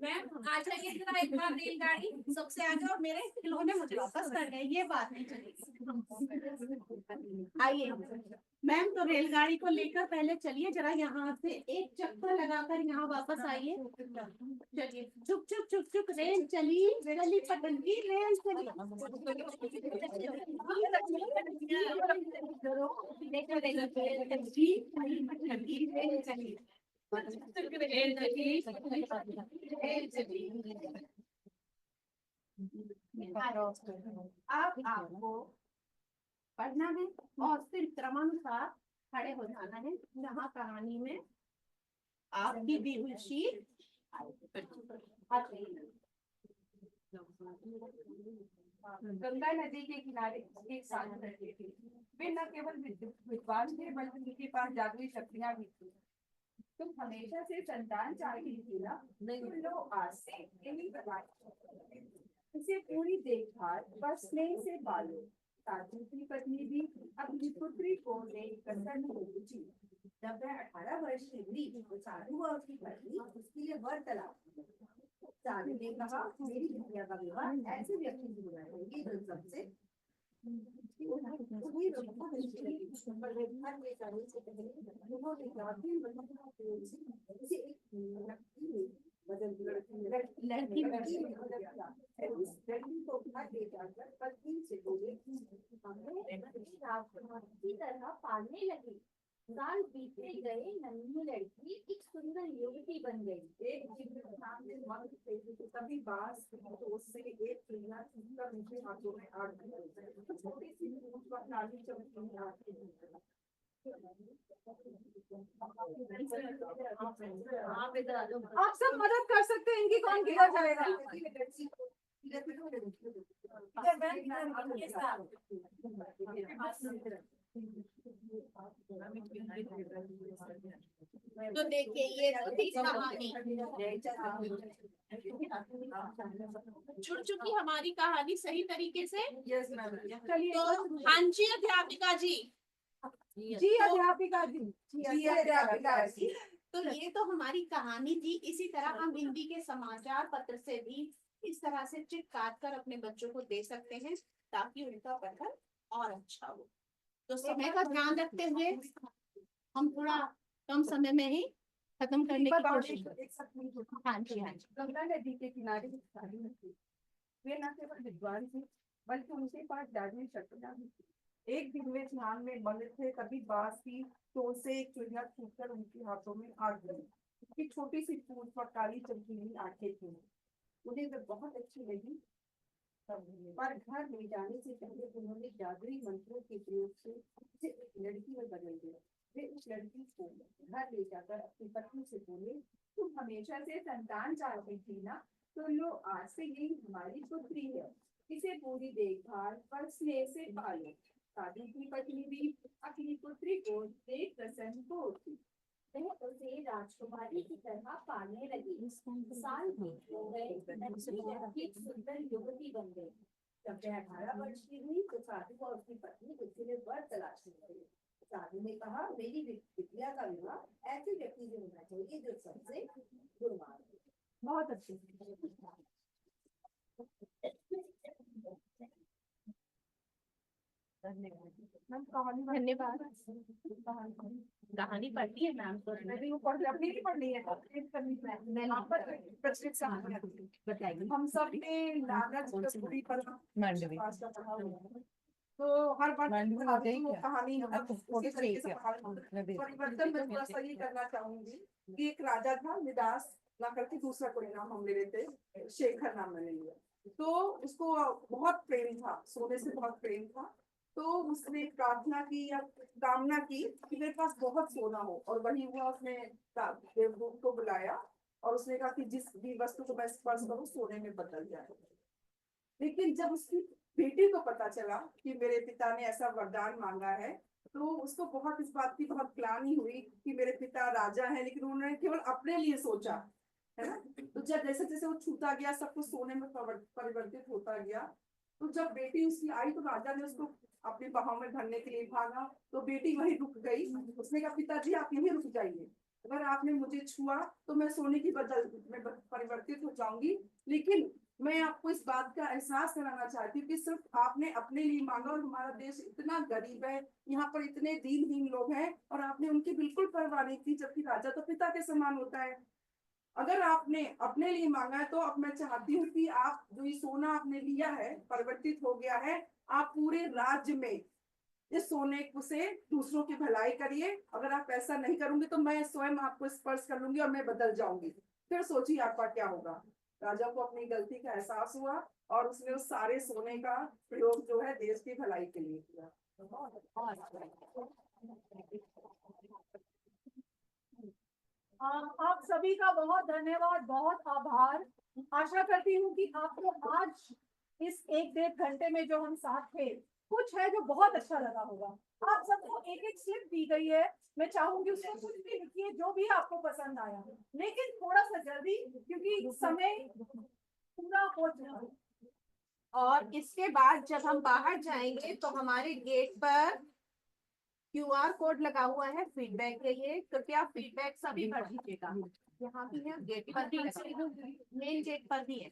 मैम आज लगे जरा एक बार रेलगाड़ी सबसे आगे और मेरे खिलौने मुझे वापस कर गए, ये बात नहीं चलेगी। आइए मैम, तो रेलगाड़ी को लेकर पहले चलिए, जरा यहाँ से एक चक्कर लगाकर यहाँ वापस आइए। चलिए, चुप चुप चुप चुप, रेल चली चली पटरी, रेल चली। अब आपको पढ़ना है और सिर्फ क्रमानुसार खड़े हो जाना है। जहाँ कहानी में आपकी दी हुई शीट गंगा नदी के किनारे एक साधु रहते थे। वे न केवल विद्वान थे बल्कि उनके पास जादुई शक्तियां भी थी। तुम हमेशा से संतान चाह रही थी ना, तो लो आज से यही प्रकार इसे पूरी देखभाल व स्नेह से पालो। साधु की पत्नी भी अपनी पुत्री को लेकर प्रसन्न हो उठी। जब वह 18 वर्ष की हुई तो साधु और उसकी पत्नी उसके लिए वर तलाश। साधु ने कहा, मेरी बिटिया का विवाह ऐसे व्यक्ति से होना चाहिए जो सबसे लड़की को घर ले जाकर पत्नी से बोले, की तरह पालने लगी। साल बीते गए, नन्ही लड़की एक सुंदर युवती बन गई। एक दिन सामने मन थे तो कभी बास तो उससे एक चिड़िया छूटकर मुझे हाथों में आ गई। छोटी सी पूंछ पर काली चमकीली आंखें। आप सब मदद कर सकते हैं, इनकी कौन किधर जाएगा? तो देखिए, ये थी कहानी। जुड़ चुकी हमारी कहानी सही तरीके से। चलिए, तो हाँ जी अध्यापिका जी। जी अध्यापिका जी, जी अध्यापिका जी। तो ये तो हमारी कहानी थी। इसी तरह हम हिंदी के समाचार पत्र से भी इस तरह से चिट काट कर अपने बच्चों को दे सकते हैं ताकि उनका पठन और अच्छा हो। तो समय का ध्यान रखते हुए हम थोड़ा कम समय में ही खत्म करने की कोशिश करें। हाँ जी, हाँ जी। गंगा नदी के किनारे एक साधु थे। वे न केवल विद्वान थे बल्कि उनके पास जादुई शक्तियां भी थी। एक दिन वे ध्यान में मग्न थे, कभी बांस की टोर से एक चिड़िया छूटकर उनके हाथों में आ गई। उसकी छोटी सी पूंछ और काली चमकीली आंखें थी। उन्हें वे बहुत अच्छी लगी, पर घर ले जाने से पहले उन्होंने जादुई मंत्रों के प्रयोग से उसे एक लड़की में बदल दिया। वे उस लड़की को घर ले जाकर अपनी पत्नी से बोले, तुम हमेशा से संतान चाहती थी ना, तो लो आज से यही हमारी पुत्री है। इसे पूरी देखभाल और स्नेह से पालो। साधु की पत्नी भी अपनी पुत्री को देख प्रसन्न हो उठी। वह उसे राजकुमारी की तरह पालने लगी। साल बीत गए, नन्ही एक सुंदर युवती बन गई। जब वह 18 वर्ष की हुई तो साधु और उसकी पत्नी उसके लिए वर तलाशने लगे। साधु ने कहा, मेरी बिटिया का विवाह ऐसे व्यक्ति से होना चाहिए जो सबसे गुणवान हो। बहुत अच्छी। धन्यवाद। कहानी पढ़ती है मैम तो नहीं, वो अपनी नहीं पढ़नी है, बताइए। हम सब ने लानत पूरी पर मांडवी। तो हर बार मांडवी वो कहानी हम अब उसी तरीके से परिवर्तन में थोड़ा सा ये करना चाहूंगी कि एक राजा था मिदास, ना करके दूसरा कोई नाम हम ले लेते, शेखर नाम मैंने लिया। तो उसको बहुत प्रेम था, सोने से बहुत प्रेम था। तो उसने प्रार्थना की या कामना की कि मेरे पास बहुत सोना हो, और वही हुआ। उसने देवदूत को बुलाया और उसने कहा कि जिस भी वस्तु को मैं स्पर्श करूं सोने में बदल जाए। लेकिन जब उसकी बेटी को पता चला कि मेरे पिता ने ऐसा वरदान मांगा है, तो उसको बहुत इस बात की बहुत ग्लानि हुई कि मेरे पिता राजा है, लेकिन उन्होंने केवल अपने लिए सोचा, है ना। तो जब जैसे जैसे वो छूता गया, सब कुछ सोने में परिवर्तित होता गया। तो जब बेटी उसकी आई तो राजा ने उसको अपनी बाहों में भरने के लिए भागा, तो बेटी वहीं रुक गई। उसने कहा, पिताजी आप यहीं रुक जाइए, अगर आपने मुझे छुआ तो मैं सोने की बदल में परिवर्तित हो जाऊंगी, लेकिन मैं आपको इस बात का एहसास कराना चाहती हूँ कि सिर्फ आपने अपने लिए मांगा, और हमारा देश इतना गरीब है, यहाँ पर इतने दीनहीन लोग हैं, और आपने उनकी बिल्कुल परवाह नहीं की, जबकि राजा तो पिता के समान होता है। अगर आपने अपने लिए मांगा है, तो अब मैं चाहती हूँ कि आप जो ये सोना आपने लिया है, परिवर्तित हो गया है, आप पूरे राज्य में इस सोने को से दूसरों की भलाई करिए। अगर आप ऐसा नहीं करोगे तो मैं स्वयं आपको स्पर्श कर लूंगी और मैं बदल जाऊंगी। फिर सोचिए आपका क्या होगा। राजा को अपनी गलती का एहसास हुआ और उसने उस सारे सोने का प्रयोग जो है देश की भलाई के लिए किया। आप सभी का बहुत धन्यवाद, बहुत आभार। आशा करती हूँ कि आपको आज इस 1-1.5 घंटे में जो हम साथ थे, कुछ है जो बहुत अच्छा लगा होगा। आप सबको एक एक स्लिप दी गई है, मैं चाहूंगी उसको कुछ भी लिखिए जो भी आपको पसंद आया, लेकिन थोड़ा सा जल्दी क्योंकि समय पूरा हो चुका है। और इसके बाद जब हम बाहर जाएंगे तो हमारे गेट पर QR कोड लगा हुआ है फीडबैक के लिए, कृपया फीडबैक सभी भर दीजिएगा। यहाँ भी है, गेट पर भी लगा, मेन गेट पर भी है,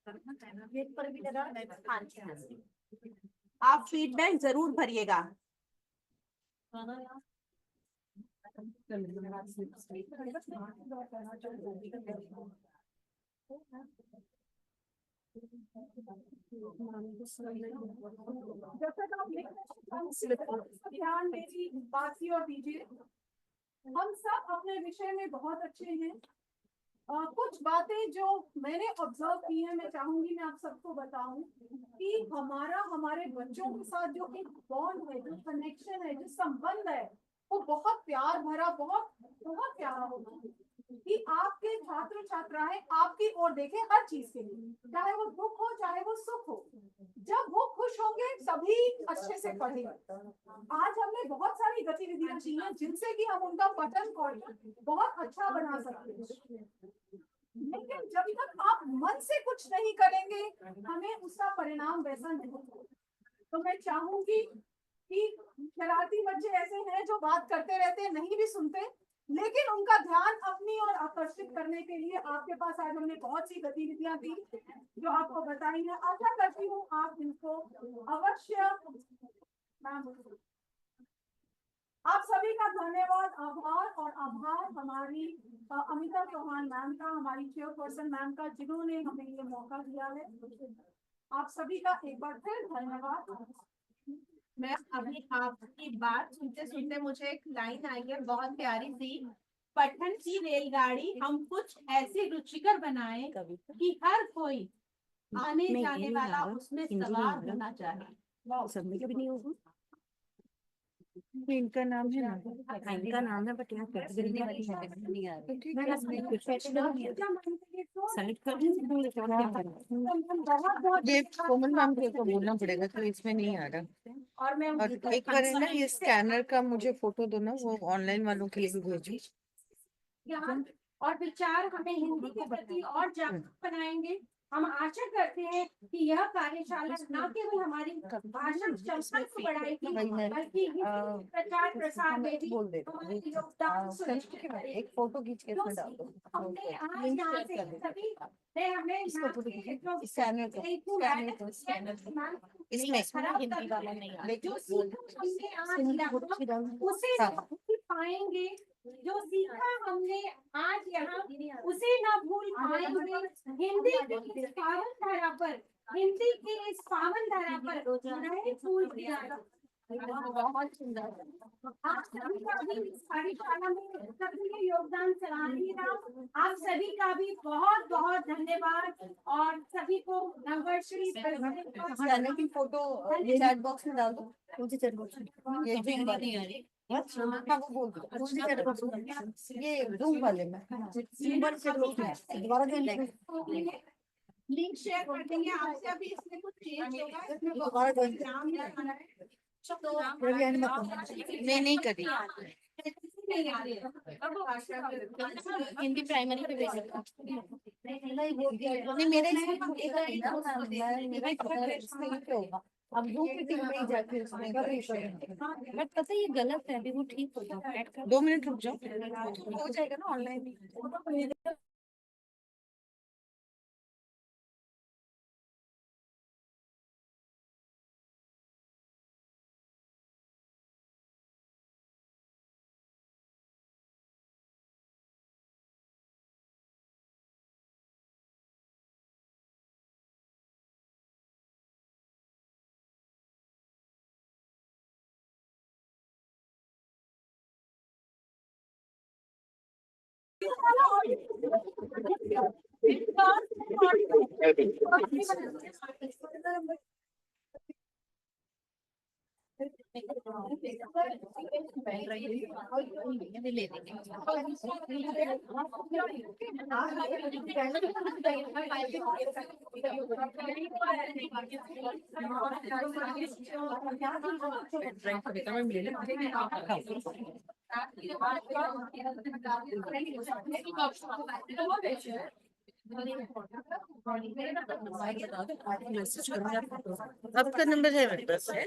गेट पर भी लगा। हाँ जी, हाँ जी। आप फीडबैक जरूर भरिएगा। जैसे कि आप लिख रहे हैं, ध्यान मेरी बात की ओर दीजिए। हम सब अपने विषय में बहुत अच्छे हैं। कुछ बातें जो मैंने ऑब्जर्व की है, मैं चाहूंगी मैं आप सबको बताऊं कि हमारे बच्चों के साथ जो एक बॉन्ड है, जो कनेक्शन है, जो संबंध है, वो बहुत प्यार भरा, बहुत बहुत प्यारा होगा। कि आपके छात्र छात्राएं आपकी ओर देखें हर चीज के लिए, चाहे वो दुख हो चाहे वो सुख हो। जब वो खुश होंगे सभी अच्छे से पढ़ेंगे। आज हमने बहुत सारी गतिविधियां की हैं जिनसे कि हम उनका पठन कौशल बहुत अच्छा बना सकते हैं, लेकिन जब तक आप मन से कुछ नहीं करेंगे हमें उसका परिणाम वैसा नहीं होगा। तो मैं चाहूंगी कि शरारती बच्चे ऐसे हैं जो बात करते रहते हैं, नहीं भी सुनते, लेकिन उनका ध्यान अपनी ओर आकर्षित करने के लिए आपके पास आज हमने बहुत सी गतिविधियां दी जो आपको बताई है। आशा करती हूँ आप इनको अवश्य। आप सभी का धन्यवाद, आभार और आभार हमारी अमिता चौहान मैम का, हमारी चेयरपर्सन मैम का, जिन्होंने हमें ये मौका दिया है। आप सभी का एक बार फिर धन्यवाद। मैं अभी आपकी बात सुनते सुनते मुझे एक लाइन आई है बहुत प्यारी सी, पठन की रेलगाड़ी हम कुछ ऐसी रुचिकर बनाए कि हर कोई आने जाने वाला उसमें सवार होना चाहे। समझ भी नहीं होगा। इनका नाम है ना, इनका नाम है, बट यहाँ कैटेगरी नहीं आ रही। ये कोमल मैम को बोलना पड़ेगा तो इसमें नहीं आ रहा। और मैं और एक बार है ना ये स्कैनर का मुझे फोटो दो ना, वो ऑनलाइन वालों के लिए भी भेजो। ज्ञान और विचार हमें हिंदी के प्रति और जागरूक बनाएंगे। हम आशा करते हैं कि यह कार्यशाला न केवल हमारी भाषा क्षमता को बढ़ाएगी, बल्कि प्रचार प्रसार में भी हमारे योगदान सुनिश्चित करेगी। एक फोटो खींच के इसमें डाल दो। हमने आज यहाँ से सभी ने हमें इसमें हिंदी वाला नहीं आ रहा। जो सीखा हमने आज उसे पाएंगे, जो सीखा हमने आज यहाँ उसे ना भूल पाएंगे। हिंदी की इस पावन धरा पर, हिंदी की इस पावन धरा पर नए फूल खिलाएं। बहुत सुंदर। आप सभी का भी इस कार्यशाला में सक्रिय योगदान सराहनीय रहा। आप सभी का भी बहुत बहुत धन्यवाद और सभी को नववर्षीय की फोटो चैट बॉक्स में डाल दो। कौन सी चैट बॉक्स में? ये जो नहीं आ रही। हाँ वो बोल दो। कौन सी चैट बॉक्स में? ये रूम वाले में। सिंबल चैट बॉक्स में दोबारा ज्वाइन लिंक शेयर कर देंगे आपसे। अभी इसमें कुछ चेंज होगा, इसमें दोबारा ज्वाइन नाम नहीं आना है। नहीं करी। हिंदी प्राइमरी पे भेज सकता नहीं मेरा होगा। अब ग्रुप मीटिंग में ही जाके उसमें बट पता है ये गलत है। अभी वो ठीक होगा। 2 मिनट रुक जाओ। हो जाएगा ना ऑनलाइन। आपका नंबर है मेरे पास है।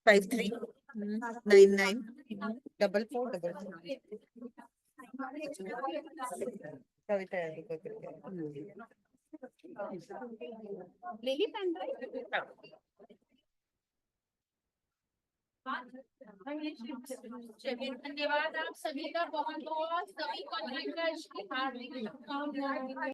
8853994444। कविता यादव का करके। ले ली पेन ड्राइव। चलिए धन्यवाद आप सभी का बहुत बहुत। सभी को हार्दिक शुभकामनाएं।